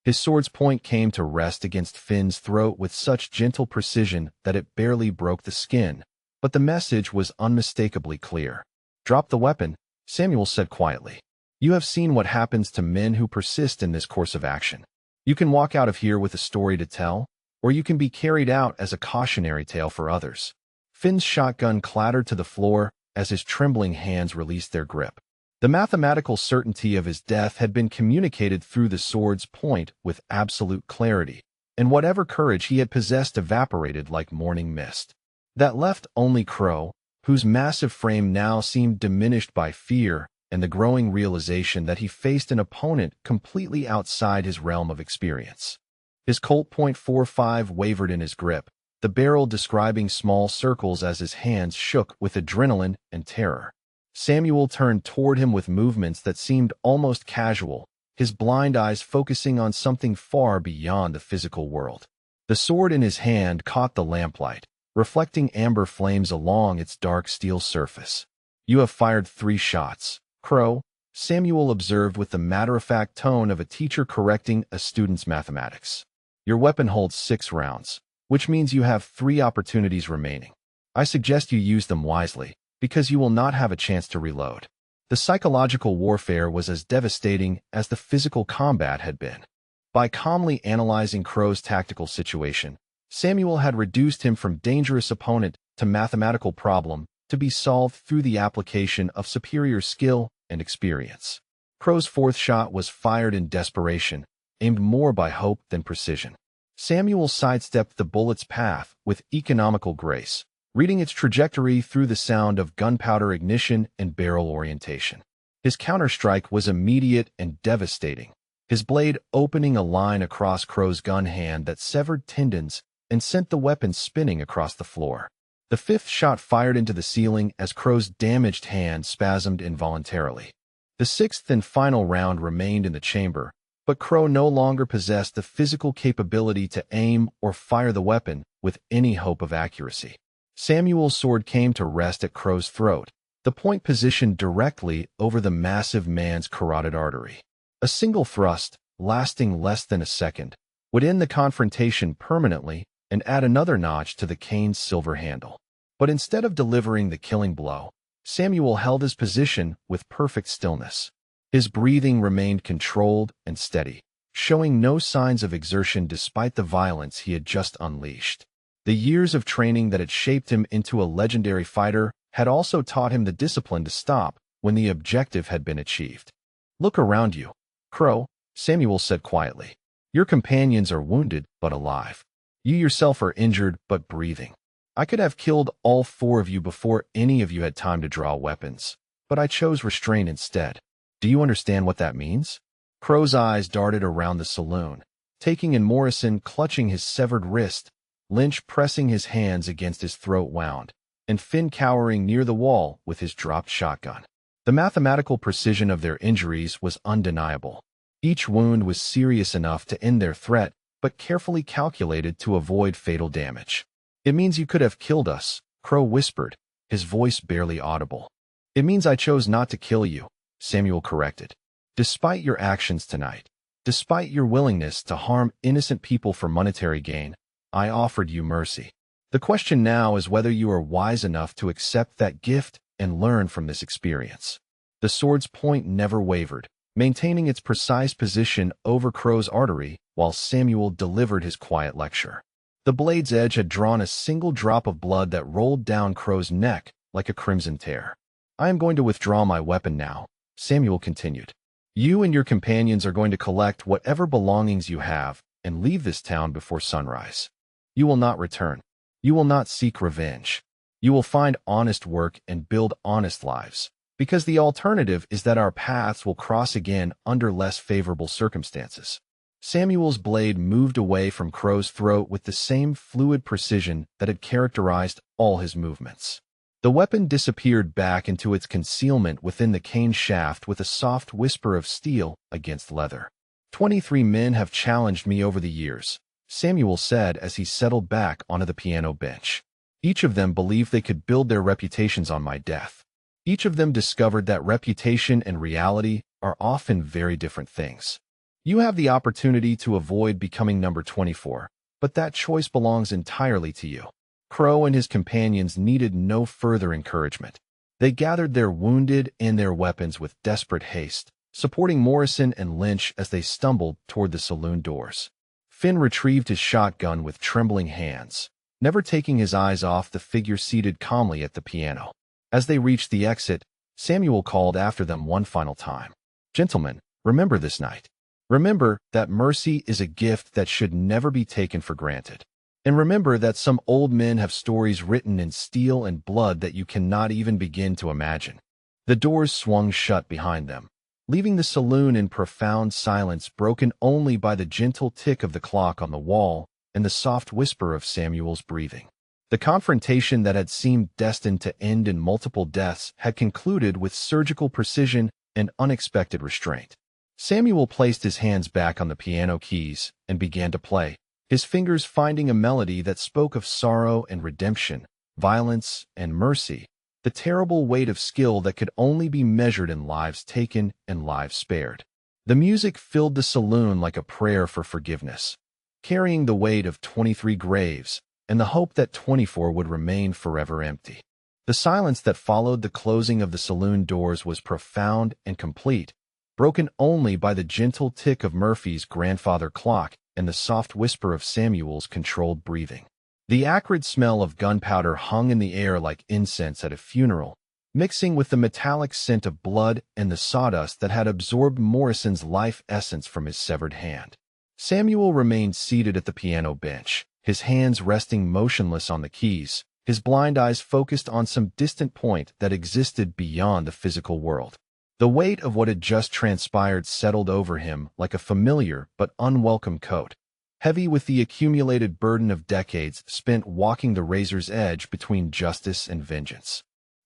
His sword's point came to rest against Finn's throat with such gentle precision that it barely broke the skin, but the message was unmistakably clear. "Drop the weapon," Samuel said quietly. "You have seen what happens to men who persist in this course of action. You can walk out of here with a story to tell, or you can be carried out as a cautionary tale for others." Finn's shotgun clattered to the floor as his trembling hands released their grip. The mathematical certainty of his death had been communicated through the sword's point with absolute clarity, and whatever courage he had possessed evaporated like morning mist. That left only Crow, whose massive frame now seemed diminished by fear and the growing realization that he faced an opponent completely outside his realm of experience. His Colt .45 wavered in his grip, the barrel describing small circles as his hands shook with adrenaline and terror. Samuel turned toward him with movements that seemed almost casual, his blind eyes focusing on something far beyond the physical world. The sword in his hand caught the lamplight, reflecting amber flames along its dark steel surface. "You have fired 3 shots, Crow," Samuel observed with the matter-of-fact tone of a teacher correcting a student's mathematics. "Your weapon holds 6 rounds, which means you have 3 opportunities remaining. I suggest you use them wisely, because you will not have a chance to reload." The psychological warfare was as devastating as the physical combat had been. By calmly analyzing Crow's tactical situation, Samuel had reduced him from dangerous opponent to mathematical problem to be solved through the application of superior skill and experience. Crow's 4th shot was fired in desperation, aimed more by hope than precision. Samuel sidestepped the bullet's path with economical grace, reading its trajectory through the sound of gunpowder ignition and barrel orientation. His counterstrike was immediate and devastating, his blade opening a line across Crow's gun hand that severed tendons and sent the weapon spinning across the floor. The 5th shot fired into the ceiling as Crow's damaged hand spasmed involuntarily. The 6th and final round remained in the chamber, but Crow no longer possessed the physical capability to aim or fire the weapon with any hope of accuracy. Samuel's sword came to rest at Crow's throat, the point positioned directly over the massive man's carotid artery. A single thrust, lasting less than a second, would end the confrontation permanently and add another notch to the cane's silver handle. But instead of delivering the killing blow, Samuel held his position with perfect stillness. His breathing remained controlled and steady, showing no signs of exertion despite the violence he had just unleashed. The years of training that had shaped him into a legendary fighter had also taught him the discipline to stop when the objective had been achieved. "Look around you, Crow," Samuel said quietly. "Your companions are wounded but alive. You yourself are injured but breathing. I could have killed all 4 of you before any of you had time to draw weapons, but I chose restraint instead. Do you understand what that means?" Crow's eyes darted around the saloon, taking in Morrison clutching his severed wrist, Lynch pressing his hands against his throat wound, and Finn cowering near the wall with his dropped shotgun. The mathematical precision of their injuries was undeniable. Each wound was serious enough to end their threat, but carefully calculated to avoid fatal damage. "It means you could have killed us," Crow whispered, his voice barely audible. "It means I chose not to kill you," Samuel corrected. "Despite your actions tonight, despite your willingness to harm innocent people for monetary gain, I offered you mercy. The question now is whether you are wise enough to accept that gift and learn from this experience." The sword's point never wavered, maintaining its precise position over Crow's artery while Samuel delivered his quiet lecture. The blade's edge had drawn a single drop of blood that rolled down Crow's neck like a crimson tear. "I am going to withdraw my weapon now," Samuel continued. "You and your companions are going to collect whatever belongings you have and leave this town before sunrise. You will not return. You will not seek revenge. You will find honest work and build honest lives, because the alternative is that our paths will cross again under less favorable circumstances." Samuel's blade moved away from Crow's throat with the same fluid precision that had characterized all his movements. The weapon disappeared back into its concealment within the cane shaft with a soft whisper of steel against leather. 23 men have challenged me over the years," Samuel said as he settled back onto the piano bench. "Each of them believed they could build their reputations on my death. Each of them discovered that reputation and reality are often very different things. You have the opportunity to avoid becoming number 24, but that choice belongs entirely to you. Crow and his companions needed no further encouragement. They gathered their wounded and their weapons with desperate haste, supporting Morrison and Lynch as they stumbled toward the saloon doors. Finn retrieved his shotgun with trembling hands, never taking his eyes off the figure seated calmly at the piano. As they reached the exit, Samuel called after them one final time. "Gentlemen, remember this night. Remember that mercy is a gift that should never be taken for granted. And remember that some old men have stories written in steel and blood that you cannot even begin to imagine." The doors swung shut behind them, leaving the saloon in profound silence broken only by the gentle tick of the clock on the wall and the soft whisper of Samuel's breathing. The confrontation that had seemed destined to end in multiple deaths had concluded with surgical precision and unexpected restraint. Samuel placed his hands back on the piano keys and began to play, his fingers finding a melody that spoke of sorrow and redemption, violence and mercy, the terrible weight of skill that could only be measured in lives taken and lives spared. The music filled the saloon like a prayer for forgiveness, carrying the weight of 23 graves and the hope that 24 would remain forever empty. The silence that followed the closing of the saloon doors was profound and complete, broken only by the gentle tick of Murphy's grandfather clock and the soft whisper of Samuel's controlled breathing. The acrid smell of gunpowder hung in the air like incense at a funeral, mixing with the metallic scent of blood and the sawdust that had absorbed Morrison's life essence from his severed hand. Samuel remained seated at the piano bench, his hands resting motionless on the keys, his blind eyes focused on some distant point that existed beyond the physical world. The weight of what had just transpired settled over him like a familiar but unwelcome coat, heavy with the accumulated burden of decades spent walking the razor's edge between justice and vengeance.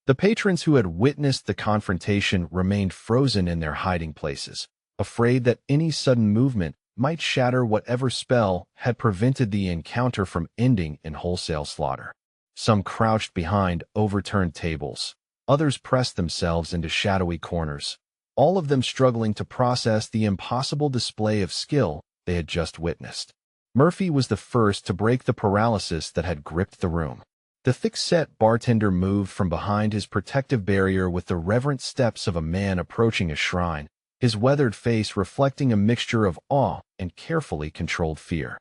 The patrons who had witnessed the confrontation remained frozen in their hiding places, afraid that any sudden movement might shatter whatever spell had prevented the encounter from ending in wholesale slaughter. Some crouched behind overturned tables. Others pressed themselves into shadowy corners, all of them struggling to process the impossible display of skill they had just witnessed. Murphy was the first to break the paralysis that had gripped the room. The thick-set bartender moved from behind his protective barrier with the reverent steps of a man approaching a shrine, his weathered face reflecting a mixture of awe and carefully controlled fear.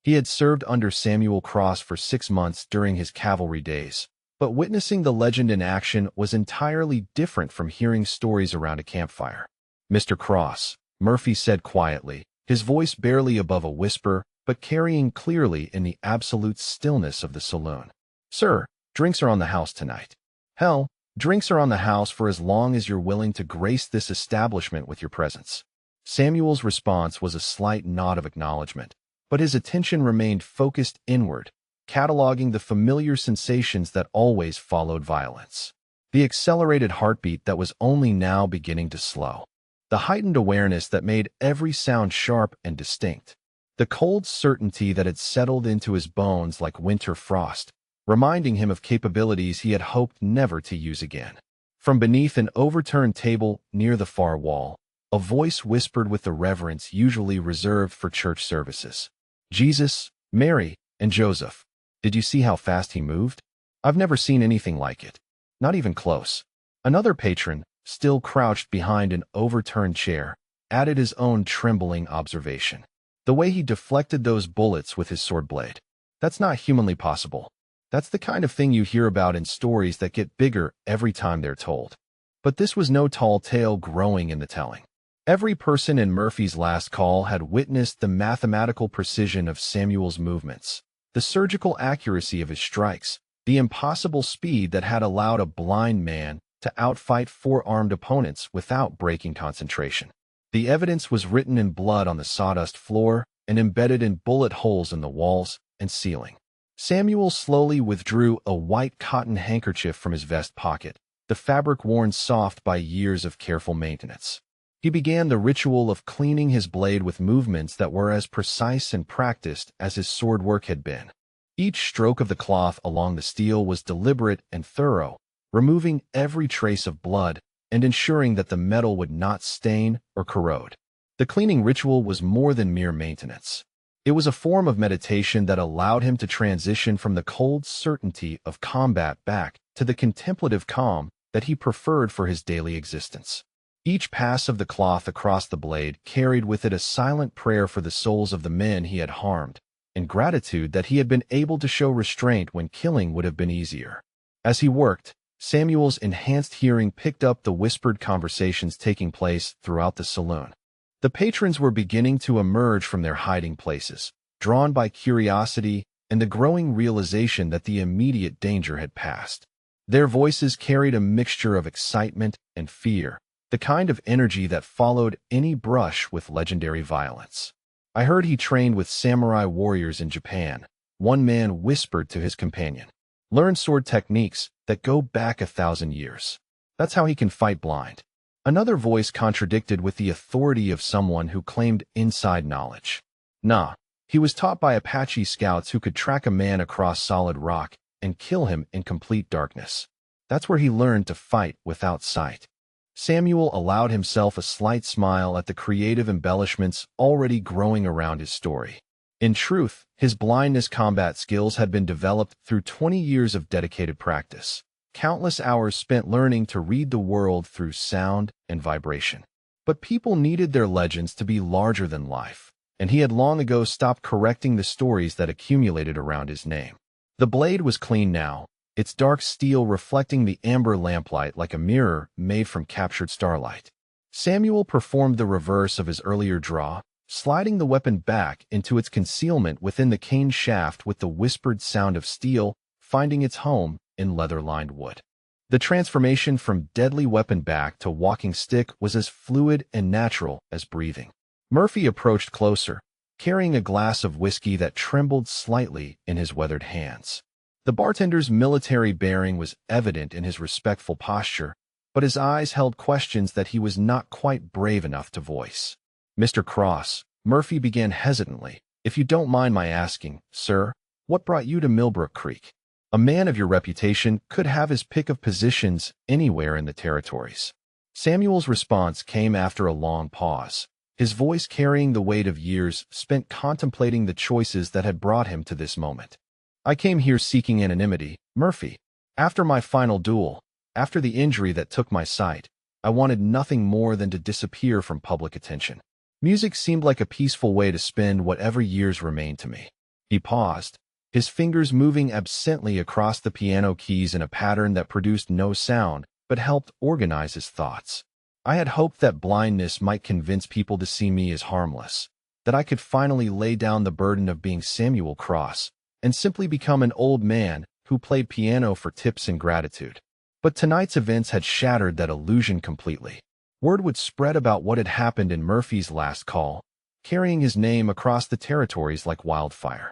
He had served under Samuel Cross for 6 months during his cavalry days, but witnessing the legend in action was entirely different from hearing stories around a campfire. "Mr. Cross," Murphy said quietly, his voice barely above a whisper, but carrying clearly in the absolute stillness of the saloon. "Sir, drinks are on the house tonight. Hell, drinks are on the house for as long as you're willing to grace this establishment with your presence." Samuel's response was a slight nod of acknowledgement, but his attention remained focused inward, cataloging the familiar sensations that always followed violence. The accelerated heartbeat that was only now beginning to slow. The heightened awareness that made every sound sharp and distinct. The cold certainty that had settled into his bones like winter frost, reminding him of capabilities he had hoped never to use again. From beneath an overturned table near the far wall, a voice whispered with the reverence usually reserved for church services. "Jesus, Mary, and Joseph. Did you see how fast he moved? I've never seen anything like it. Not even close." Another patron, still crouched behind an overturned chair, added his own trembling observation. "The way he deflected those bullets with his sword blade. That's not humanly possible. That's the kind of thing you hear about in stories that get bigger every time they're told." But this was no tall tale growing in the telling. Every person in Murphy's last call had witnessed the mathematical precision of Samuel's movements, the surgical accuracy of his strikes, the impossible speed that had allowed a blind man to outfight 4 armed opponents without breaking concentration. The evidence was written in blood on the sawdust floor and embedded in bullet holes in the walls and ceiling. Samuel slowly withdrew a white cotton handkerchief from his vest pocket, the fabric worn soft by years of careful maintenance. He began the ritual of cleaning his blade with movements that were as precise and practiced as his sword work had been. Each stroke of the cloth along the steel was deliberate and thorough, removing every trace of blood and ensuring that the metal would not stain or corrode. The cleaning ritual was more than mere maintenance. It was a form of meditation that allowed him to transition from the cold certainty of combat back to the contemplative calm that he preferred for his daily existence. Each pass of the cloth across the blade carried with it a silent prayer for the souls of the men he had harmed, and gratitude that he had been able to show restraint when killing would have been easier. As he worked, Samuel's enhanced hearing picked up the whispered conversations taking place throughout the saloon. The patrons were beginning to emerge from their hiding places, drawn by curiosity and the growing realization that the immediate danger had passed. Their voices carried a mixture of excitement and fear, the kind of energy that followed any brush with legendary violence. I heard he trained with samurai warriors in Japan. One man whispered to his companion, "Learn sword techniques that go back 1,000 years. That's how he can fight blind." Another voice contradicted with the authority of someone who claimed inside knowledge. Nah, he was taught by Apache scouts who could track a man across solid rock and kill him in complete darkness. That's where he learned to fight without sight. Samuel allowed himself a slight smile at the creative embellishments already growing around his story. In truth, his blindness combat skills had been developed through 20 years of dedicated practice. Countless hours spent learning to read the world through sound and vibration. But people needed their legends to be larger than life, and he had long ago stopped correcting the stories that accumulated around his name. The blade was clean now, its dark steel reflecting the amber lamplight like a mirror made from captured starlight. Samuel performed the reverse of his earlier draw, sliding the weapon back into its concealment within the cane shaft with the whispered sound of steel finding its home in leather-lined wood. The transformation from deadly weapon back to walking stick was as fluid and natural as breathing. Murphy approached closer, carrying a glass of whiskey that trembled slightly in his weathered hands. The bartender's military bearing was evident in his respectful posture, but his eyes held questions that he was not quite brave enough to voice. "Mr. Cross," Murphy began hesitantly, "if you don't mind my asking, sir, what brought you to Millbrook Creek? A man of your reputation could have his pick of positions anywhere in the territories." Samuel's response came after a long pause, his voice carrying the weight of years spent contemplating the choices that had brought him to this moment. "I came here seeking anonymity, Murphy. After my final duel, after the injury that took my sight, I wanted nothing more than to disappear from public attention. Music seemed like a peaceful way to spend whatever years remained to me." He paused, his fingers moving absently across the piano keys in a pattern that produced no sound but helped organize his thoughts. "I had hoped that blindness might convince people to see me as harmless, that I could finally lay down the burden of being Samuel Cross and simply become an old man who played piano for tips and gratitude. But tonight's events had shattered that illusion completely. Word would spread about what had happened in Murphy's last call, carrying his name across the territories like wildfire.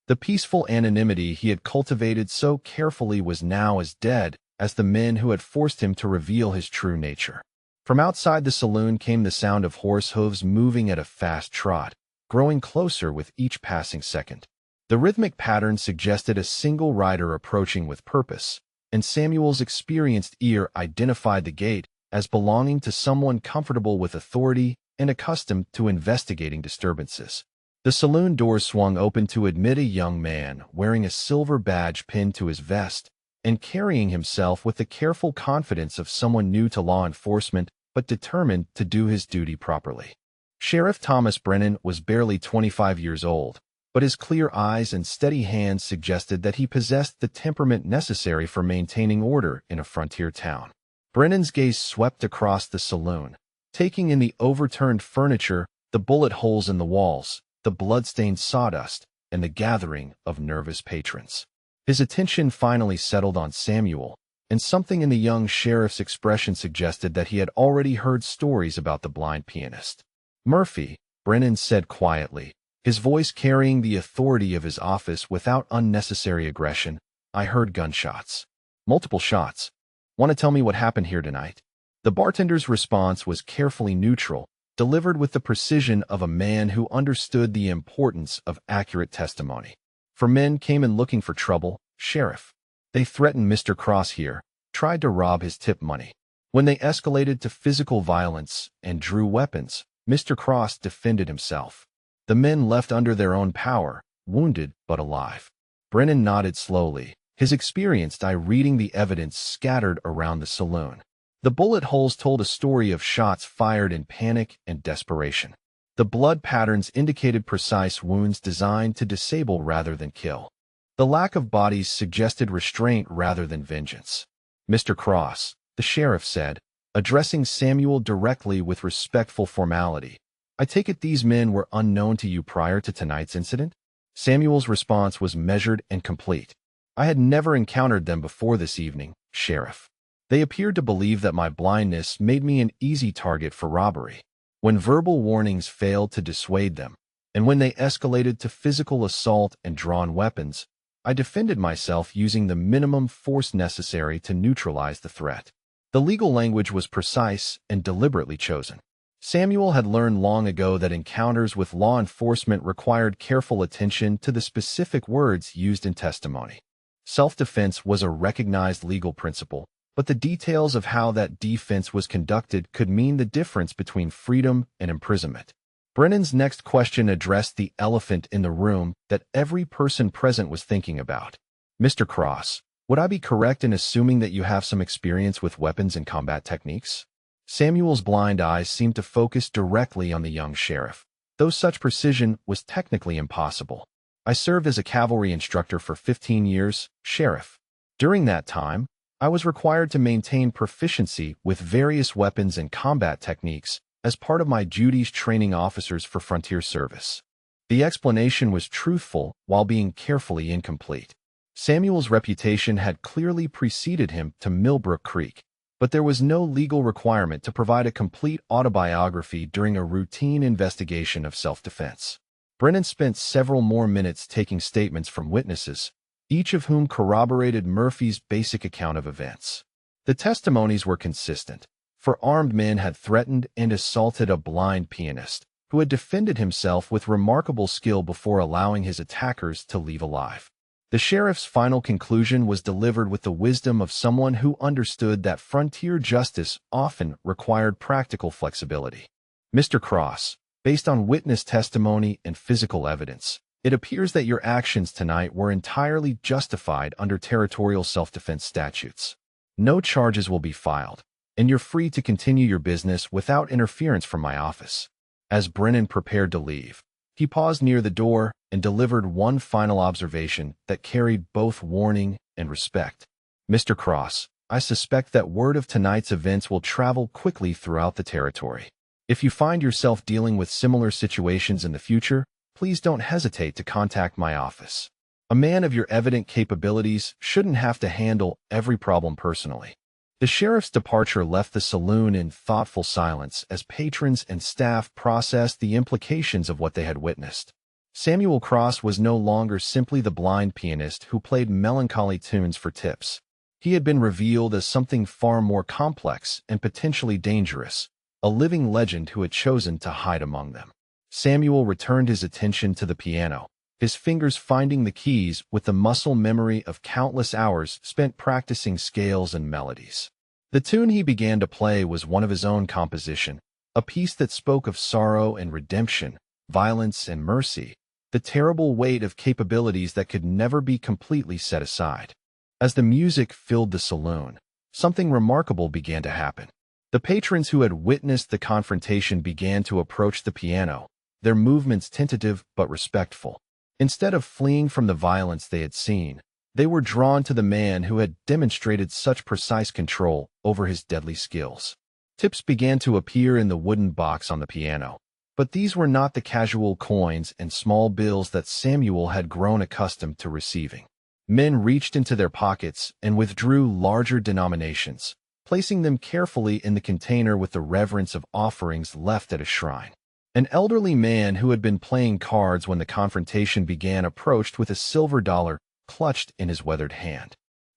The peaceful anonymity he had cultivated so carefully was now as dead as the men who had forced him to reveal his true nature. From outside the saloon came the sound of horse hooves moving at a fast trot, growing closer with each passing second. The rhythmic pattern suggested a single rider approaching with purpose, and Samuel's experienced ear identified the gait as belonging to someone comfortable with authority and accustomed to investigating disturbances. The saloon doors swung open to admit a young man wearing a silver badge pinned to his vest and carrying himself with the careful confidence of someone new to law enforcement but determined to do his duty properly. Sheriff Thomas Brennan was barely 25 years old, but his clear eyes and steady hands suggested that he possessed the temperament necessary for maintaining order in a frontier town. Brennan's gaze swept across the saloon, taking in the overturned furniture, the bullet holes in the walls, the blood-stained sawdust, and the gathering of nervous patrons. His attention finally settled on Samuel, and something in the young sheriff's expression suggested that he had already heard stories about the blind pianist. "Murphy," Brennan said quietly, his voice carrying the authority of his office without unnecessary aggression, "I heard gunshots. Multiple shots. Want to tell me what happened here tonight?" The bartender's response was carefully neutral, delivered with the precision of a man who understood the importance of accurate testimony. "For men came in looking for trouble, Sheriff. They threatened Mr. Cross here, tried to rob his tip money. When they escalated to physical violence and drew weapons, Mr. Cross defended himself. The men left under their own power, wounded but alive. Brennan nodded slowly, his experienced eye reading the evidence scattered around the saloon. The bullet holes told a story of shots fired in panic and desperation. The blood patterns indicated precise wounds designed to disable rather than kill. The lack of bodies suggested restraint rather than vengeance. Mr. Cross, the sheriff said, addressing Samuel directly with respectful formality, I take it these men were unknown to you prior to tonight's incident? Samuel's response was measured and complete. I had never encountered them before this evening, Sheriff. They appeared to believe that my blindness made me an easy target for robbery. When verbal warnings failed to dissuade them, and when they escalated to physical assault and drawn weapons, I defended myself using the minimum force necessary to neutralize the threat. The legal language was precise and deliberately chosen. Samuel had learned long ago that encounters with law enforcement required careful attention to the specific words used in testimony. Self-defense was a recognized legal principle, but the details of how that defense was conducted could mean the difference between freedom and imprisonment. Brennan's next question addressed the elephant in the room that every person present was thinking about. Mr. Cross, would I be correct in assuming that you have some experience with weapons and combat techniques? Samuel's blind eyes seemed to focus directly on the young sheriff, though such precision was technically impossible. I served as a cavalry instructor for 15 years, Sheriff. During that time, I was required to maintain proficiency with various weapons and combat techniques as part of my duties training officers for frontier service. The explanation was truthful while being carefully incomplete. Samuel's reputation had clearly preceded him to Millbrook Creek, but there was no legal requirement to provide a complete autobiography during a routine investigation of self-defense. Brennan spent several more minutes taking statements from witnesses, each of whom corroborated Murphy's basic account of events. The testimonies were consistent, for armed men had threatened and assaulted a blind pianist, who had defended himself with remarkable skill before allowing his attackers to leave alive. The sheriff's final conclusion was delivered with the wisdom of someone who understood that frontier justice often required practical flexibility. Mr. Cross, based on witness testimony and physical evidence, it appears that your actions tonight were entirely justified under territorial self-defense statutes. No charges will be filed, and you're free to continue your business without interference from my office. As Brennan prepared to leave, he paused near the door and delivered one final observation that carried both warning and respect. Mr. Cross, I suspect that word of tonight's events will travel quickly throughout the territory. If you find yourself dealing with similar situations in the future, please don't hesitate to contact my office. A man of your evident capabilities shouldn't have to handle every problem personally. The sheriff's departure left the saloon in thoughtful silence as patrons and staff processed the implications of what they had witnessed. Samuel Cross was no longer simply the blind pianist who played melancholy tunes for tips. He had been revealed as something far more complex and potentially dangerous, a living legend who had chosen to hide among them. Samuel returned his attention to the piano, his fingers finding the keys with the muscle memory of countless hours spent practicing scales and melodies. The tune he began to play was one of his own composition, a piece that spoke of sorrow and redemption, violence and mercy, the terrible weight of capabilities that could never be completely set aside. As the music filled the saloon, something remarkable began to happen. The patrons who had witnessed the confrontation began to approach the piano, their movements tentative but respectful. Instead of fleeing from the violence they had seen, they were drawn to the man who had demonstrated such precise control over his deadly skills. Tips began to appear in the wooden box on the piano, but these were not the casual coins and small bills that Samuel had grown accustomed to receiving. Men reached into their pockets and withdrew larger denominations, placing them carefully in the container with the reverence of offerings left at a shrine. An elderly man who had been playing cards when the confrontation began approached with a silver dollar clutched in his weathered hand.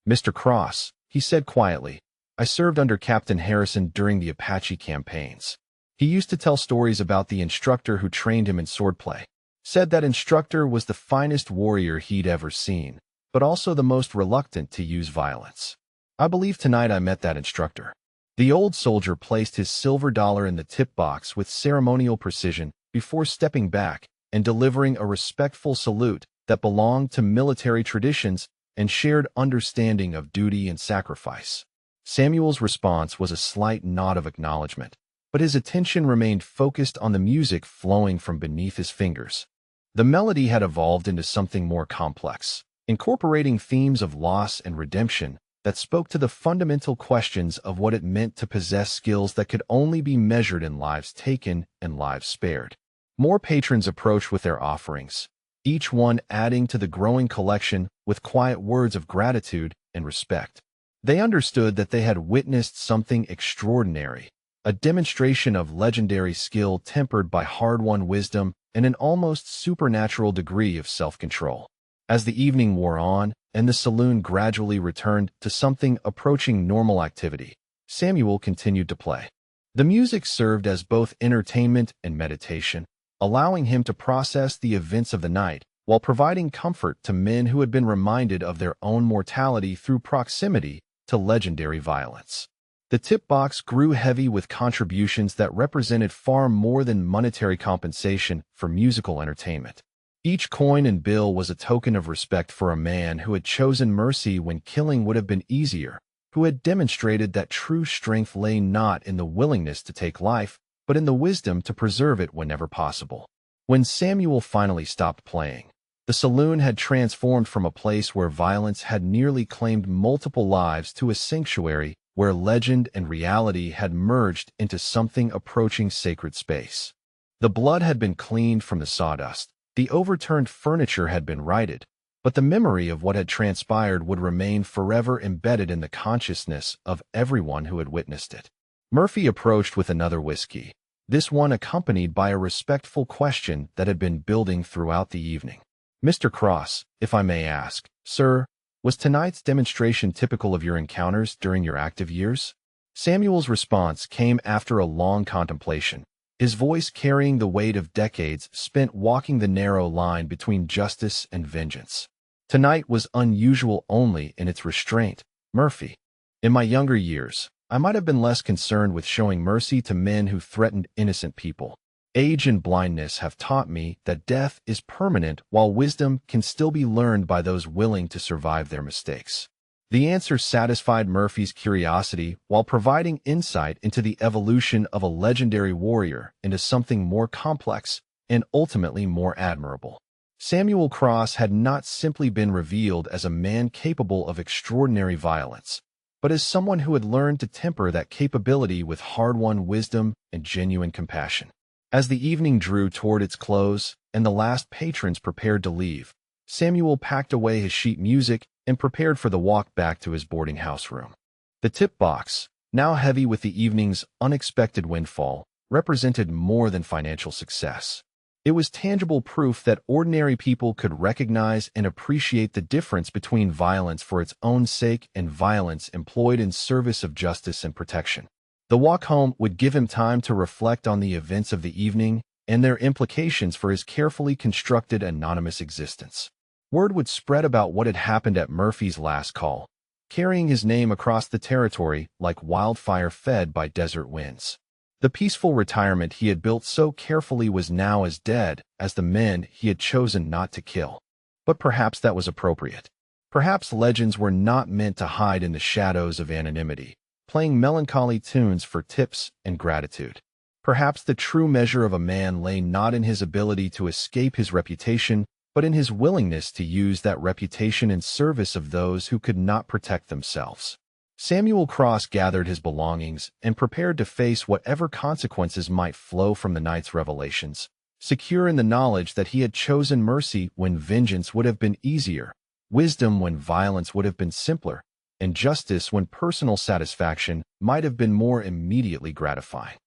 Mr. Cross, he said quietly, I served under Captain Harrison during the Apache campaigns. He used to tell stories about the instructor who trained him in swordplay. Said that instructor was the finest warrior he'd ever seen, but also the most reluctant to use violence. I believe tonight I met that instructor. The old soldier placed his silver dollar in the tip box with ceremonial precision before stepping back and delivering a respectful salute that belonged to military traditions and shared understanding of duty and sacrifice. Samuel's response was a slight nod of acknowledgement, but his attention remained focused on the music flowing from beneath his fingers. The melody had evolved into something more complex, incorporating themes of loss and redemption that spoke to the fundamental questions of what it meant to possess skills that could only be measured in lives taken and lives spared. More patrons approached with their offerings, each one adding to the growing collection with quiet words of gratitude and respect. They understood that they had witnessed something extraordinary, a demonstration of legendary skill tempered by hard-won wisdom and an almost supernatural degree of self-control. As the evening wore on, and the saloon gradually returned to something approaching normal activity, Samuel continued to play. The music served as both entertainment and meditation, allowing him to process the events of the night while providing comfort to men who had been reminded of their own mortality through proximity to legendary violence. The tip box grew heavy with contributions that represented far more than monetary compensation for musical entertainment. Each coin and bill was a token of respect for a man who had chosen mercy when killing would have been easier, who had demonstrated that true strength lay not in the willingness to take life, but in the wisdom to preserve it whenever possible. When Samuel finally stopped playing, the saloon had transformed from a place where violence had nearly claimed multiple lives to a sanctuary where legend and reality had merged into something approaching sacred space. The blood had been cleaned from the sawdust. The overturned furniture had been righted, but the memory of what had transpired would remain forever embedded in the consciousness of everyone who had witnessed it. Murphy approached with another whiskey, this one accompanied by a respectful question that had been building throughout the evening. "Mr. Cross, if I may ask, sir, was tonight's demonstration typical of your encounters during your active years?" Samuel's response came after a long contemplation, his voice carrying the weight of decades spent walking the narrow line between justice and vengeance. "Tonight was unusual only in its restraint, Murphy. In my younger years, I might have been less concerned with showing mercy to men who threatened innocent people. Age and blindness have taught me that death is permanent while wisdom can still be learned by those willing to survive their mistakes." The answer satisfied Murphy's curiosity while providing insight into the evolution of a legendary warrior into something more complex and ultimately more admirable. Samuel Cross had not simply been revealed as a man capable of extraordinary violence, but as someone who had learned to temper that capability with hard-won wisdom and genuine compassion. As the evening drew toward its close and the last patrons prepared to leave, Samuel packed away his sheet music and prepared for the walk back to his boarding house room. The tip box, now heavy with the evening's unexpected windfall, represented more than financial success. It was tangible proof that ordinary people could recognize and appreciate the difference between violence for its own sake and violence employed in service of justice and protection. The walk home would give him time to reflect on the events of the evening and their implications for his carefully constructed anonymous existence. Word would spread about what had happened at Murphy's last call, carrying his name across the territory like wildfire fed by desert winds. The peaceful retirement he had built so carefully was now as dead as the men he had chosen not to kill. But perhaps that was appropriate. Perhaps legends were not meant to hide in the shadows of anonymity, playing melancholy tunes for tips and gratitude. Perhaps the true measure of a man lay not in his ability to escape his reputation, but in his willingness to use that reputation in service of those who could not protect themselves. Samuel Cross gathered his belongings and prepared to face whatever consequences might flow from the night's revelations, secure in the knowledge that he had chosen mercy when vengeance would have been easier, wisdom when violence would have been simpler, and justice when personal satisfaction might have been more immediately gratifying.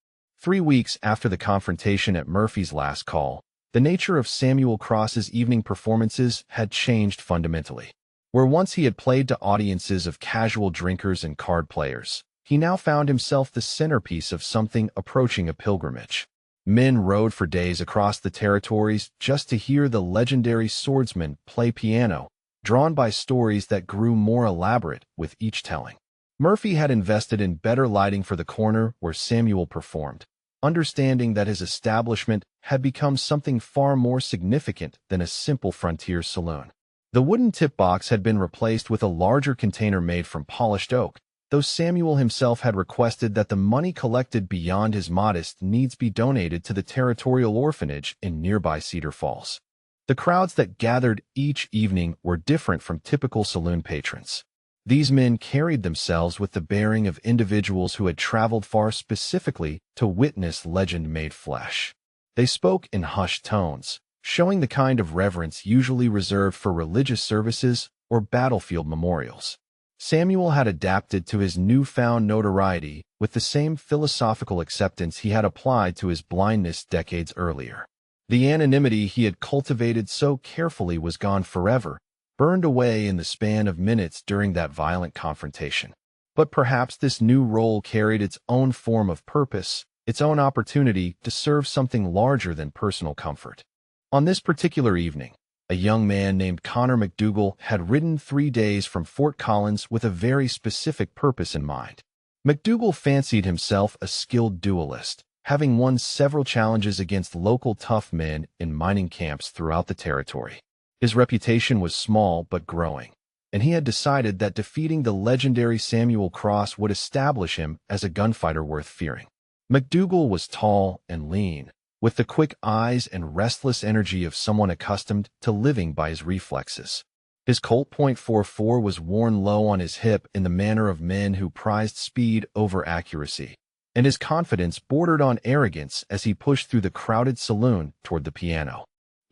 3 weeks after the confrontation at Murphy's last call, the nature of Samuel Cross's evening performances had changed fundamentally. Where once he had played to audiences of casual drinkers and card players, he now found himself the centerpiece of something approaching a pilgrimage. Men rode for days across the territories just to hear the legendary swordsman play piano, drawn by stories that grew more elaborate with each telling. Murphy had invested in better lighting for the corner where Samuel performed, understanding that his establishment had become something far more significant than a simple frontier saloon. The wooden tip box had been replaced with a larger container made from polished oak, though Samuel himself had requested that the money collected beyond his modest needs be donated to the territorial orphanage in nearby Cedar Falls. The crowds that gathered each evening were different from typical saloon patrons. These men carried themselves with the bearing of individuals who had traveled far specifically to witness legend made flesh. They spoke in hushed tones, showing the kind of reverence usually reserved for religious services or battlefield memorials. Samuel had adapted to his newfound notoriety with the same philosophical acceptance he had applied to his blindness decades earlier. The anonymity he had cultivated so carefully was gone forever, burned away in the span of minutes during that violent confrontation. But perhaps this new role carried its own form of purpose, its own opportunity to serve something larger than personal comfort. On this particular evening, a young man named Connor McDougal had ridden 3 days from Fort Collins with a very specific purpose in mind. McDougal fancied himself a skilled duelist, having won several challenges against local tough men in mining camps throughout the territory. His reputation was small but growing, and he had decided that defeating the legendary Samuel Cross would establish him as a gunfighter worth fearing. McDougal was tall and lean, with the quick eyes and restless energy of someone accustomed to living by his reflexes. His Colt .44 was worn low on his hip in the manner of men who prized speed over accuracy, and his confidence bordered on arrogance as he pushed through the crowded saloon toward the piano.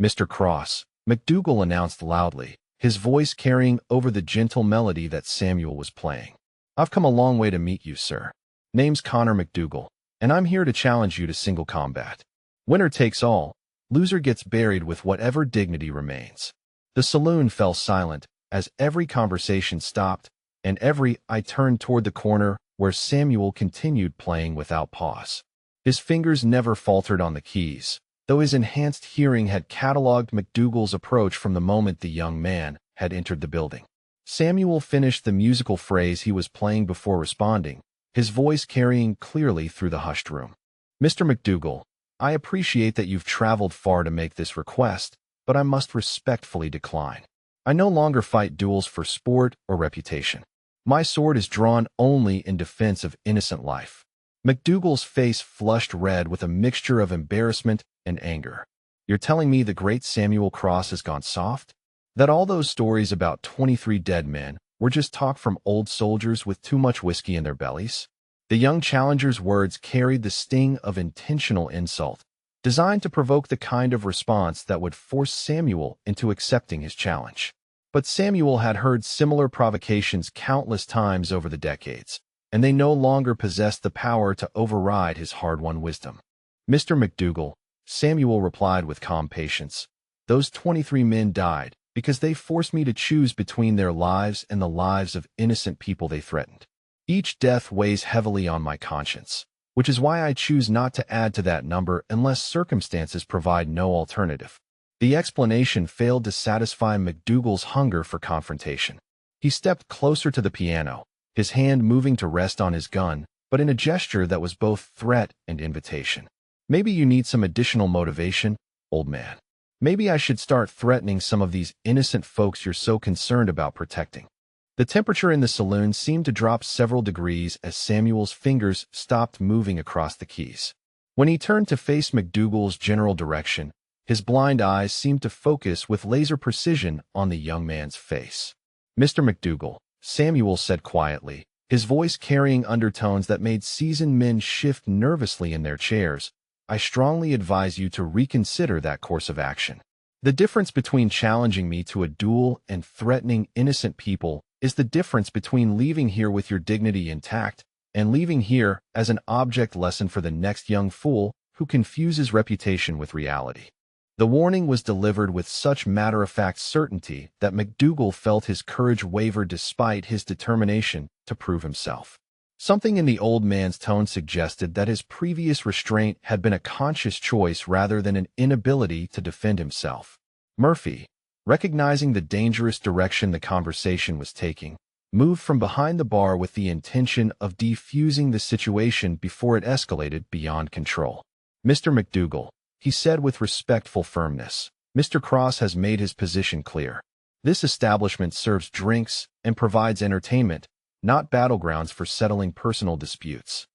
"Mr. Cross," McDougal announced loudly, his voice carrying over the gentle melody that Samuel was playing. "I've come a long way to meet you, sir. Name's Connor McDougal, and I'm here to challenge you to single combat. Winner takes all, loser gets buried with whatever dignity remains." The saloon fell silent as every conversation stopped, and I turned toward the corner where Samuel continued playing without pause. His fingers never faltered on the keys, though his enhanced hearing had cataloged McDougal's approach from the moment the young man had entered the building. Samuel finished the musical phrase he was playing before responding, his voice carrying clearly through the hushed room. "Mr. McDougal, I appreciate that you've traveled far to make this request, but I must respectfully decline. I no longer fight duels for sport or reputation. My sword is drawn only in defense of innocent life." McDougal's face flushed red with a mixture of embarrassment and anger. "You're telling me the great Samuel Cross has gone soft? That all those stories about 23 dead men were just talk from old soldiers with too much whiskey in their bellies?" The young challenger's words carried the sting of intentional insult, designed to provoke the kind of response that would force Samuel into accepting his challenge. But Samuel had heard similar provocations countless times over the decades, and they no longer possessed the power to override his hard-won wisdom. "Mr. McDougal," Samuel replied with calm patience, "those 23 men died because they forced me to choose between their lives and the lives of innocent people they threatened. Each death weighs heavily on my conscience, which is why I choose not to add to that number unless circumstances provide no alternative." The explanation failed to satisfy McDougal's hunger for confrontation. He stepped closer to the piano, his hand moving to rest on his gun, but in a gesture that was both threat and invitation. "Maybe you need some additional motivation, old man. Maybe I should start threatening some of these innocent folks you're so concerned about protecting." The temperature in the saloon seemed to drop several degrees as Samuel's fingers stopped moving across the keys. When he turned to face McDougal's general direction, his blind eyes seemed to focus with laser precision on the young man's face. "Mr. McDougal," Samuel said quietly, his voice carrying undertones that made seasoned men shift nervously in their chairs, "I strongly advise you to reconsider that course of action. The difference between challenging me to a duel and threatening innocent people is the difference between leaving here with your dignity intact and leaving here as an object lesson for the next young fool who confuses reputation with reality." The warning was delivered with such matter-of-fact certainty that McDougal felt his courage waver despite his determination to prove himself. Something in the old man's tone suggested that his previous restraint had been a conscious choice rather than an inability to defend himself. Murphy, recognizing the dangerous direction the conversation was taking, moved from behind the bar with the intention of defusing the situation before it escalated beyond control. "Mr. McDougal," he said with respectful firmness, "Mr. Cross has made his position clear. This establishment serves drinks and provides entertainment, not battlegrounds for settling personal disputes."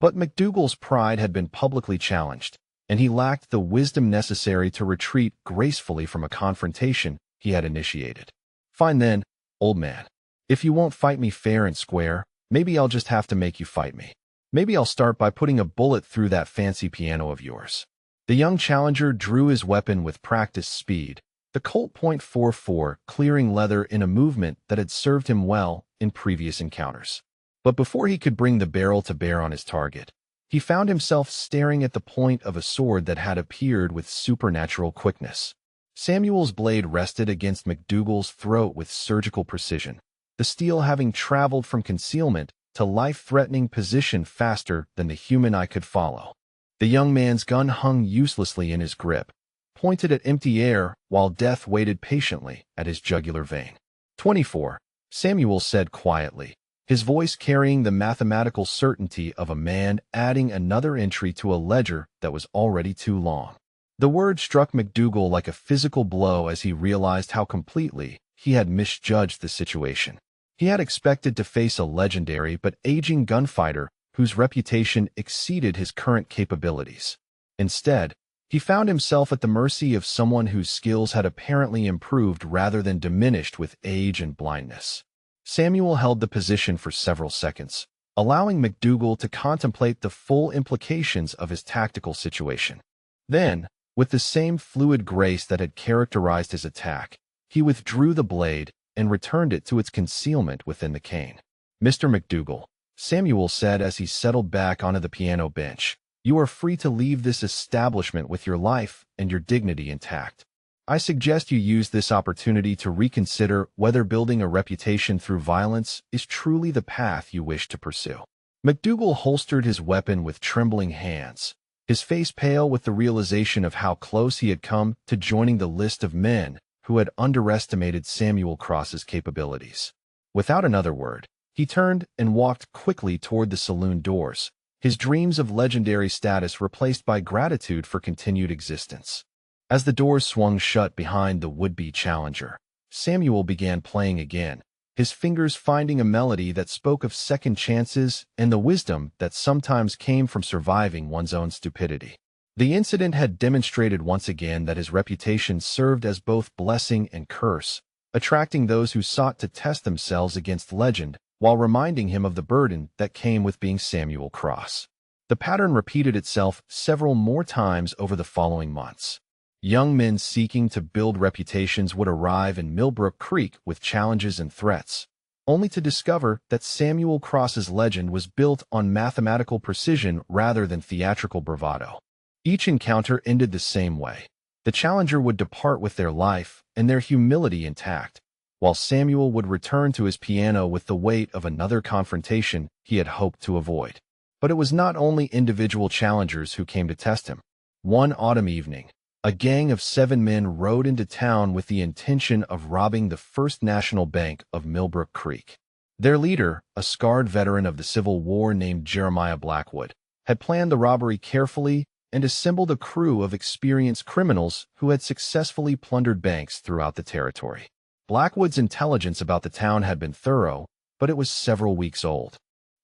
But McDougal's pride had been publicly challenged, and he lacked the wisdom necessary to retreat gracefully from a confrontation he had initiated. "Fine then, old man. If you won't fight me fair and square, maybe I'll just have to make you fight me. Maybe I'll start by putting a bullet through that fancy piano of yours." The young challenger drew his weapon with practiced speed, the Colt .44 clearing leather in a movement that had served him well in previous encounters. But before he could bring the barrel to bear on his target, he found himself staring at the point of a sword that had appeared with supernatural quickness. Samuel's blade rested against McDougal's throat with surgical precision, the steel having traveled from concealment to life-threatening position faster than the human eye could follow. The young man's gun hung uselessly in his grip, pointed at empty air while death waited patiently at his jugular vein. 24, Samuel said quietly, his voice carrying the mathematical certainty of a man adding another entry to a ledger that was already too long. The word struck McDougal like a physical blow as he realized how completely he had misjudged the situation. He had expected to face a legendary but aging gunfighter whose reputation exceeded his current capabilities. Instead, he found himself at the mercy of someone whose skills had apparently improved rather than diminished with age and blindness. Samuel held the position for several seconds, allowing McDougal to contemplate the full implications of his tactical situation. Then, with the same fluid grace that had characterized his attack, he withdrew the blade and returned it to its concealment within the cane. "Mr. McDougal," Samuel said as he settled back onto the piano bench, "you are free to leave this establishment with your life and your dignity intact. I suggest you use this opportunity to reconsider whether building a reputation through violence is truly the path you wish to pursue." McDougal holstered his weapon with trembling hands, his face pale with the realization of how close he had come to joining the list of men who had underestimated Samuel Cross's capabilities. Without another word, he turned and walked quickly toward the saloon doors, his dreams of legendary status replaced by gratitude for continued existence. As the doors swung shut behind the would-be challenger, Samuel began playing again, his fingers finding a melody that spoke of second chances and the wisdom that sometimes came from surviving one's own stupidity. The incident had demonstrated once again that his reputation served as both blessing and curse, attracting those who sought to test themselves against legend while reminding him of the burden that came with being Samuel Cross. The pattern repeated itself several more times over the following months. Young men seeking to build reputations would arrive in Millbrook Creek with challenges and threats, only to discover that Samuel Cross's legend was built on mathematical precision rather than theatrical bravado. Each encounter ended the same way. The challenger would depart with their life and their humility intact, while Samuel would return to his piano with the weight of another confrontation he had hoped to avoid. But it was not only individual challengers who came to test him. One autumn evening, a gang of 7 men rode into town with the intention of robbing the First National Bank of Millbrook Creek. Their leader, a scarred veteran of the Civil War named Jeremiah Blackwood, had planned the robbery carefully and assembled a crew of experienced criminals who had successfully plundered banks throughout the territory. Blackwood's intelligence about the town had been thorough, but it was several weeks old.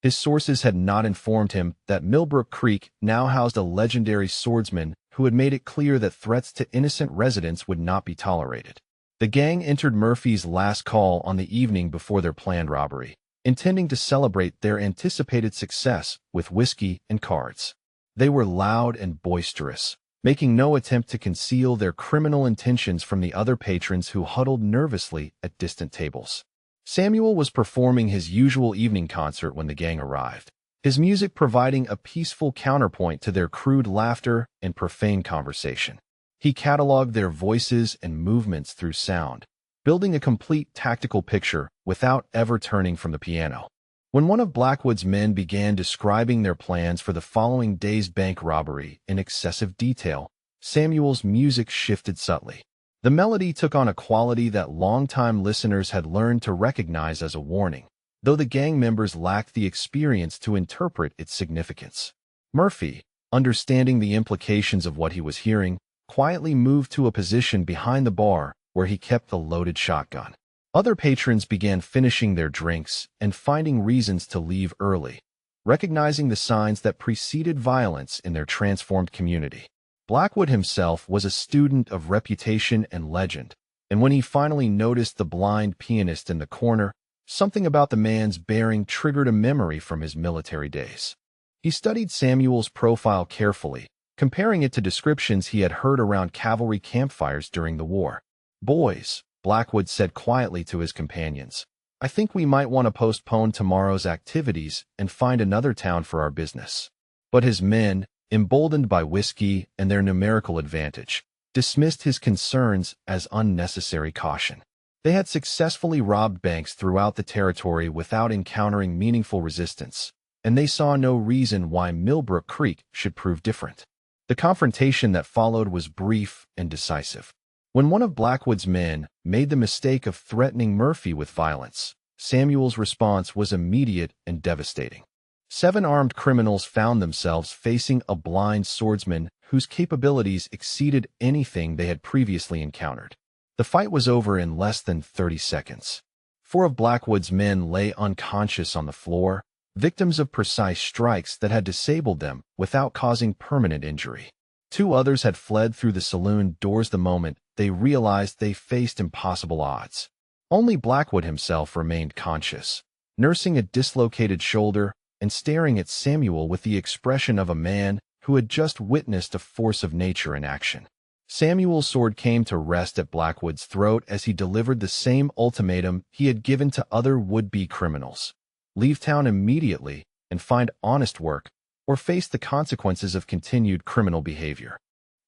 His sources had not informed him that Millbrook Creek now housed a legendary swordsman who had made it clear that threats to innocent residents would not be tolerated. The gang entered Murphy's last call on the evening before their planned robbery, intending to celebrate their anticipated success with whiskey and cards. They were loud and boisterous, making no attempt to conceal their criminal intentions from the other patrons who huddled nervously at distant tables. Samuel was performing his usual evening concert when the gang arrived, his music providing a peaceful counterpoint to their crude laughter and profane conversation. He cataloged their voices and movements through sound, building a complete tactical picture without ever turning from the piano. When one of Blackwood's men began describing their plans for the following day's bank robbery in excessive detail, Samuel's music shifted subtly. The melody took on a quality that longtime listeners had learned to recognize as a warning, though the gang members lacked the experience to interpret its significance. Murphy, understanding the implications of what he was hearing, quietly moved to a position behind the bar where he kept the loaded shotgun. Other patrons began finishing their drinks and finding reasons to leave early, recognizing the signs that preceded violence in their transformed community. Blackwood himself was a student of reputation and legend, and when he finally noticed the blind pianist in the corner, something about the man's bearing triggered a memory from his military days. He studied Samuel's profile carefully, comparing it to descriptions he had heard around cavalry campfires during the war. "Boys," Blackwood said quietly to his companions, "I think we might want to postpone tomorrow's activities and find another town for our business." But his men, emboldened by whiskey and their numerical advantage, dismissed his concerns as unnecessary caution. They had successfully robbed banks throughout the territory without encountering meaningful resistance, and they saw no reason why Millbrook Creek should prove different. The confrontation that followed was brief and decisive. When one of Blackwood's men made the mistake of threatening Murphy with violence, Samuel's response was immediate and devastating. 7 armed criminals found themselves facing a blind swordsman whose capabilities exceeded anything they had previously encountered. The fight was over in less than 30 seconds. 4 of Blackwood's men lay unconscious on the floor, victims of precise strikes that had disabled them without causing permanent injury. 2 others had fled through the saloon doors the moment they realized they faced impossible odds. Only Blackwood himself remained conscious, nursing a dislocated shoulder and staring at Samuel with the expression of a man who had just witnessed a force of nature in action. Samuel's sword came to rest at Blackwood's throat as he delivered the same ultimatum he had given to other would-be criminals. Leave town immediately and find honest work, or face the consequences of continued criminal behavior.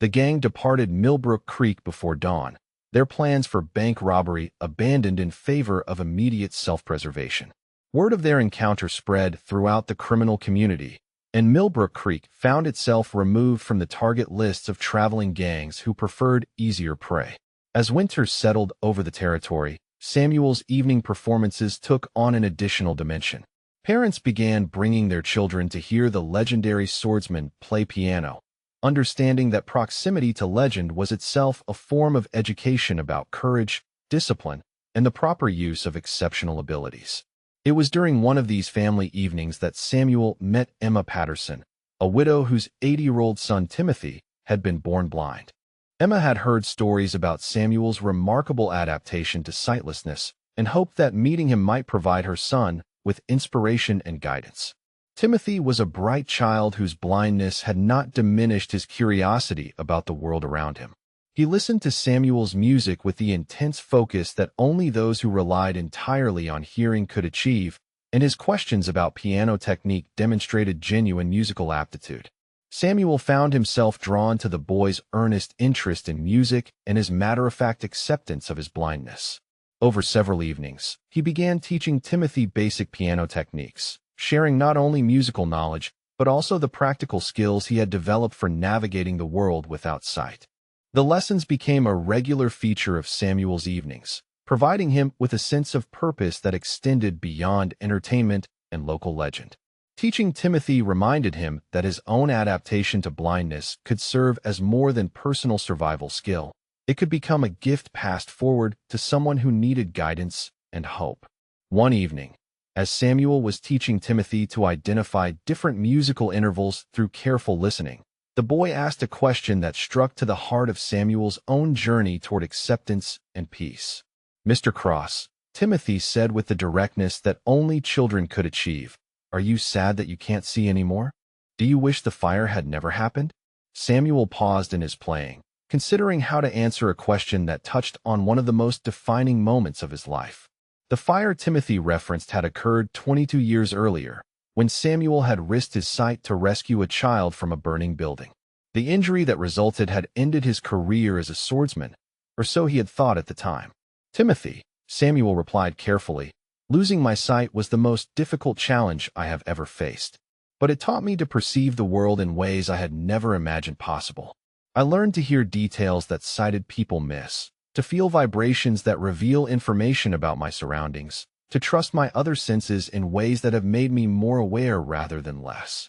The gang departed Millbrook Creek before dawn, their plans for bank robbery abandoned in favor of immediate self-preservation. Word of their encounter spread throughout the criminal community, and Millbrook Creek found itself removed from the target lists of traveling gangs who preferred easier prey. As winter settled over the territory, Samuel's evening performances took on an additional dimension. Parents began bringing their children to hear the legendary swordsman play piano, understanding that proximity to legend was itself a form of education about courage, discipline, and the proper use of exceptional abilities. It was during one of these family evenings that Samuel met Emma Patterson, a widow whose 80-year-old son Timothy had been born blind. Emma had heard stories about Samuel's remarkable adaptation to sightlessness and hoped that meeting him might provide her son with inspiration and guidance. Timothy was a bright child whose blindness had not diminished his curiosity about the world around him. He listened to Samuel's music with the intense focus that only those who relied entirely on hearing could achieve, and his questions about piano technique demonstrated genuine musical aptitude. Samuel found himself drawn to the boy's earnest interest in music and his matter-of-fact acceptance of his blindness. Over several evenings, he began teaching Timothy basic piano techniques, sharing not only musical knowledge, but also the practical skills he had developed for navigating the world without sight. The lessons became a regular feature of Samuel's evenings, providing him with a sense of purpose that extended beyond entertainment and local legend. Teaching Timothy reminded him that his own adaptation to blindness could serve as more than personal survival skill. It could become a gift passed forward to someone who needed guidance and hope. One evening, as Samuel was teaching Timothy to identify different musical intervals through careful listening, the boy asked a question that struck to the heart of Samuel's own journey toward acceptance and peace. "Mr. Cross," Timothy said with the directness that only children could achieve, "are you sad that you can't see anymore? Do you wish the fire had never happened?" Samuel paused in his playing, considering how to answer a question that touched on one of the most defining moments of his life. The fire Timothy referenced had occurred 22 years earlier, when Samuel had risked his sight to rescue a child from a burning building. The injury that resulted had ended his career as a swordsman, or so he had thought at the time. "Timothy," Samuel replied carefully, "losing my sight was the most difficult challenge I have ever faced, but it taught me to perceive the world in ways I had never imagined possible. I learned to hear details that sighted people miss, to feel vibrations that reveal information about my surroundings, to trust my other senses in ways that have made me more aware rather than less.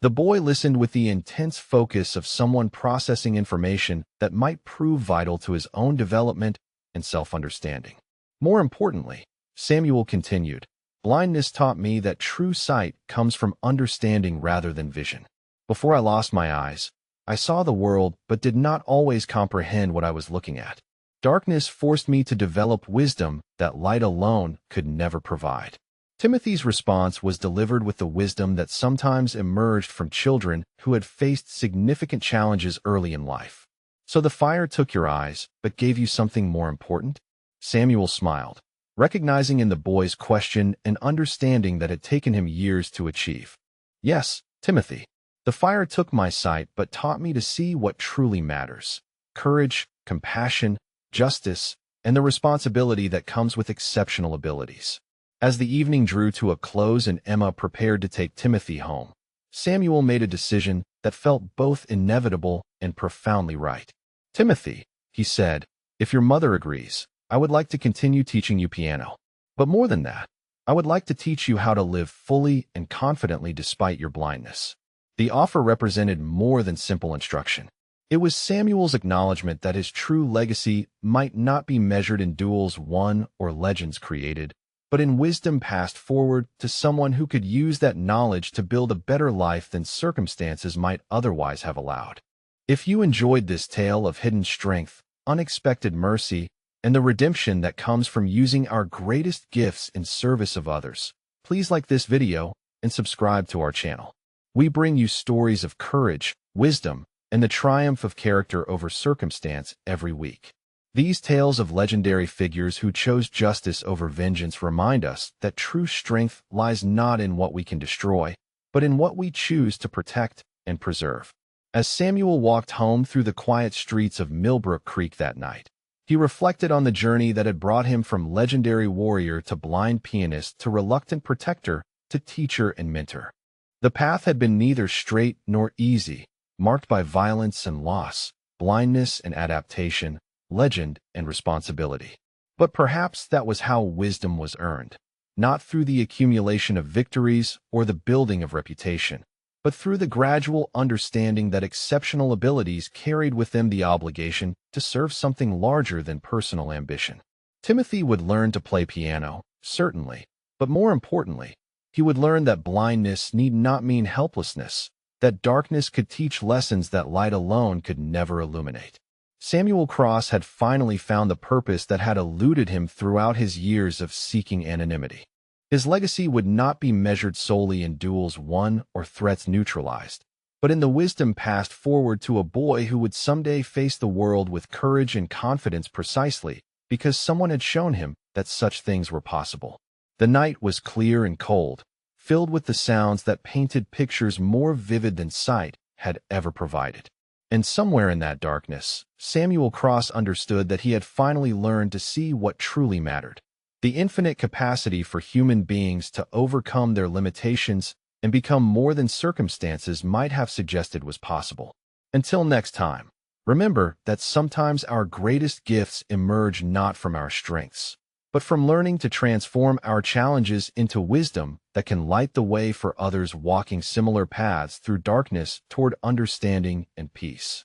The boy listened with the intense focus of someone processing information that might prove vital to his own development and self-understanding. More importantly, Samuel continued, blindness taught me that true sight comes from understanding rather than vision. Before I lost my eyes, I saw the world but did not always comprehend what I was looking at. Darkness forced me to develop wisdom that light alone could never provide. Timothy's response was delivered with the wisdom that sometimes emerged from children who had faced significant challenges early in life. So the fire took your eyes, but gave you something more important? Samuel smiled, recognizing in the boy's question an understanding that had taken him years to achieve. Yes, Timothy. The fire took my sight but taught me to see what truly matters: courage, compassion, justice, and the responsibility that comes with exceptional abilities. As the evening drew to a close and Emma prepared to take Timothy home, Samuel made a decision that felt both inevitable and profoundly right. Timothy, he said, if your mother agrees, I would like to continue teaching you piano. But more than that, I would like to teach you how to live fully and confidently despite your blindness. The offer represented more than simple instruction. It was Samuel's acknowledgement that his true legacy might not be measured in duels won or legends created, but in wisdom passed forward to someone who could use that knowledge to build a better life than circumstances might otherwise have allowed. If you enjoyed this tale of hidden strength, unexpected mercy, and the redemption that comes from using our greatest gifts in service of others, please like this video and subscribe to our channel. We bring you stories of courage, wisdom, and the triumph of character over circumstance every week. These tales of legendary figures who chose justice over vengeance remind us that true strength lies not in what we can destroy, but in what we choose to protect and preserve. As Samuel walked home through the quiet streets of Millbrook Creek that night, he reflected on the journey that had brought him from legendary warrior to blind pianist to reluctant protector to teacher and mentor. The path had been neither straight nor easy, marked by violence and loss, blindness and adaptation, legend and responsibility. But perhaps that was how wisdom was earned, not through the accumulation of victories or the building of reputation, but through the gradual understanding that exceptional abilities carried with them the obligation to serve something larger than personal ambition. Timothy would learn to play piano, certainly, but more importantly, he would learn that blindness need not mean helplessness, that darkness could teach lessons that light alone could never illuminate. Samuel Cross had finally found the purpose that had eluded him throughout his years of seeking anonymity. His legacy would not be measured solely in duels won or threats neutralized, but in the wisdom passed forward to a boy who would someday face the world with courage and confidence precisely because someone had shown him that such things were possible. The night was clear and cold, filled with the sounds that painted pictures more vivid than sight had ever provided. And somewhere in that darkness, Samuel Cross understood that he had finally learned to see what truly mattered: the infinite capacity for human beings to overcome their limitations and become more than circumstances might have suggested was possible. Until next time, remember that sometimes our greatest gifts emerge not from our strengths, but from learning to transform our challenges into wisdom that can light the way for others walking similar paths through darkness toward understanding and peace.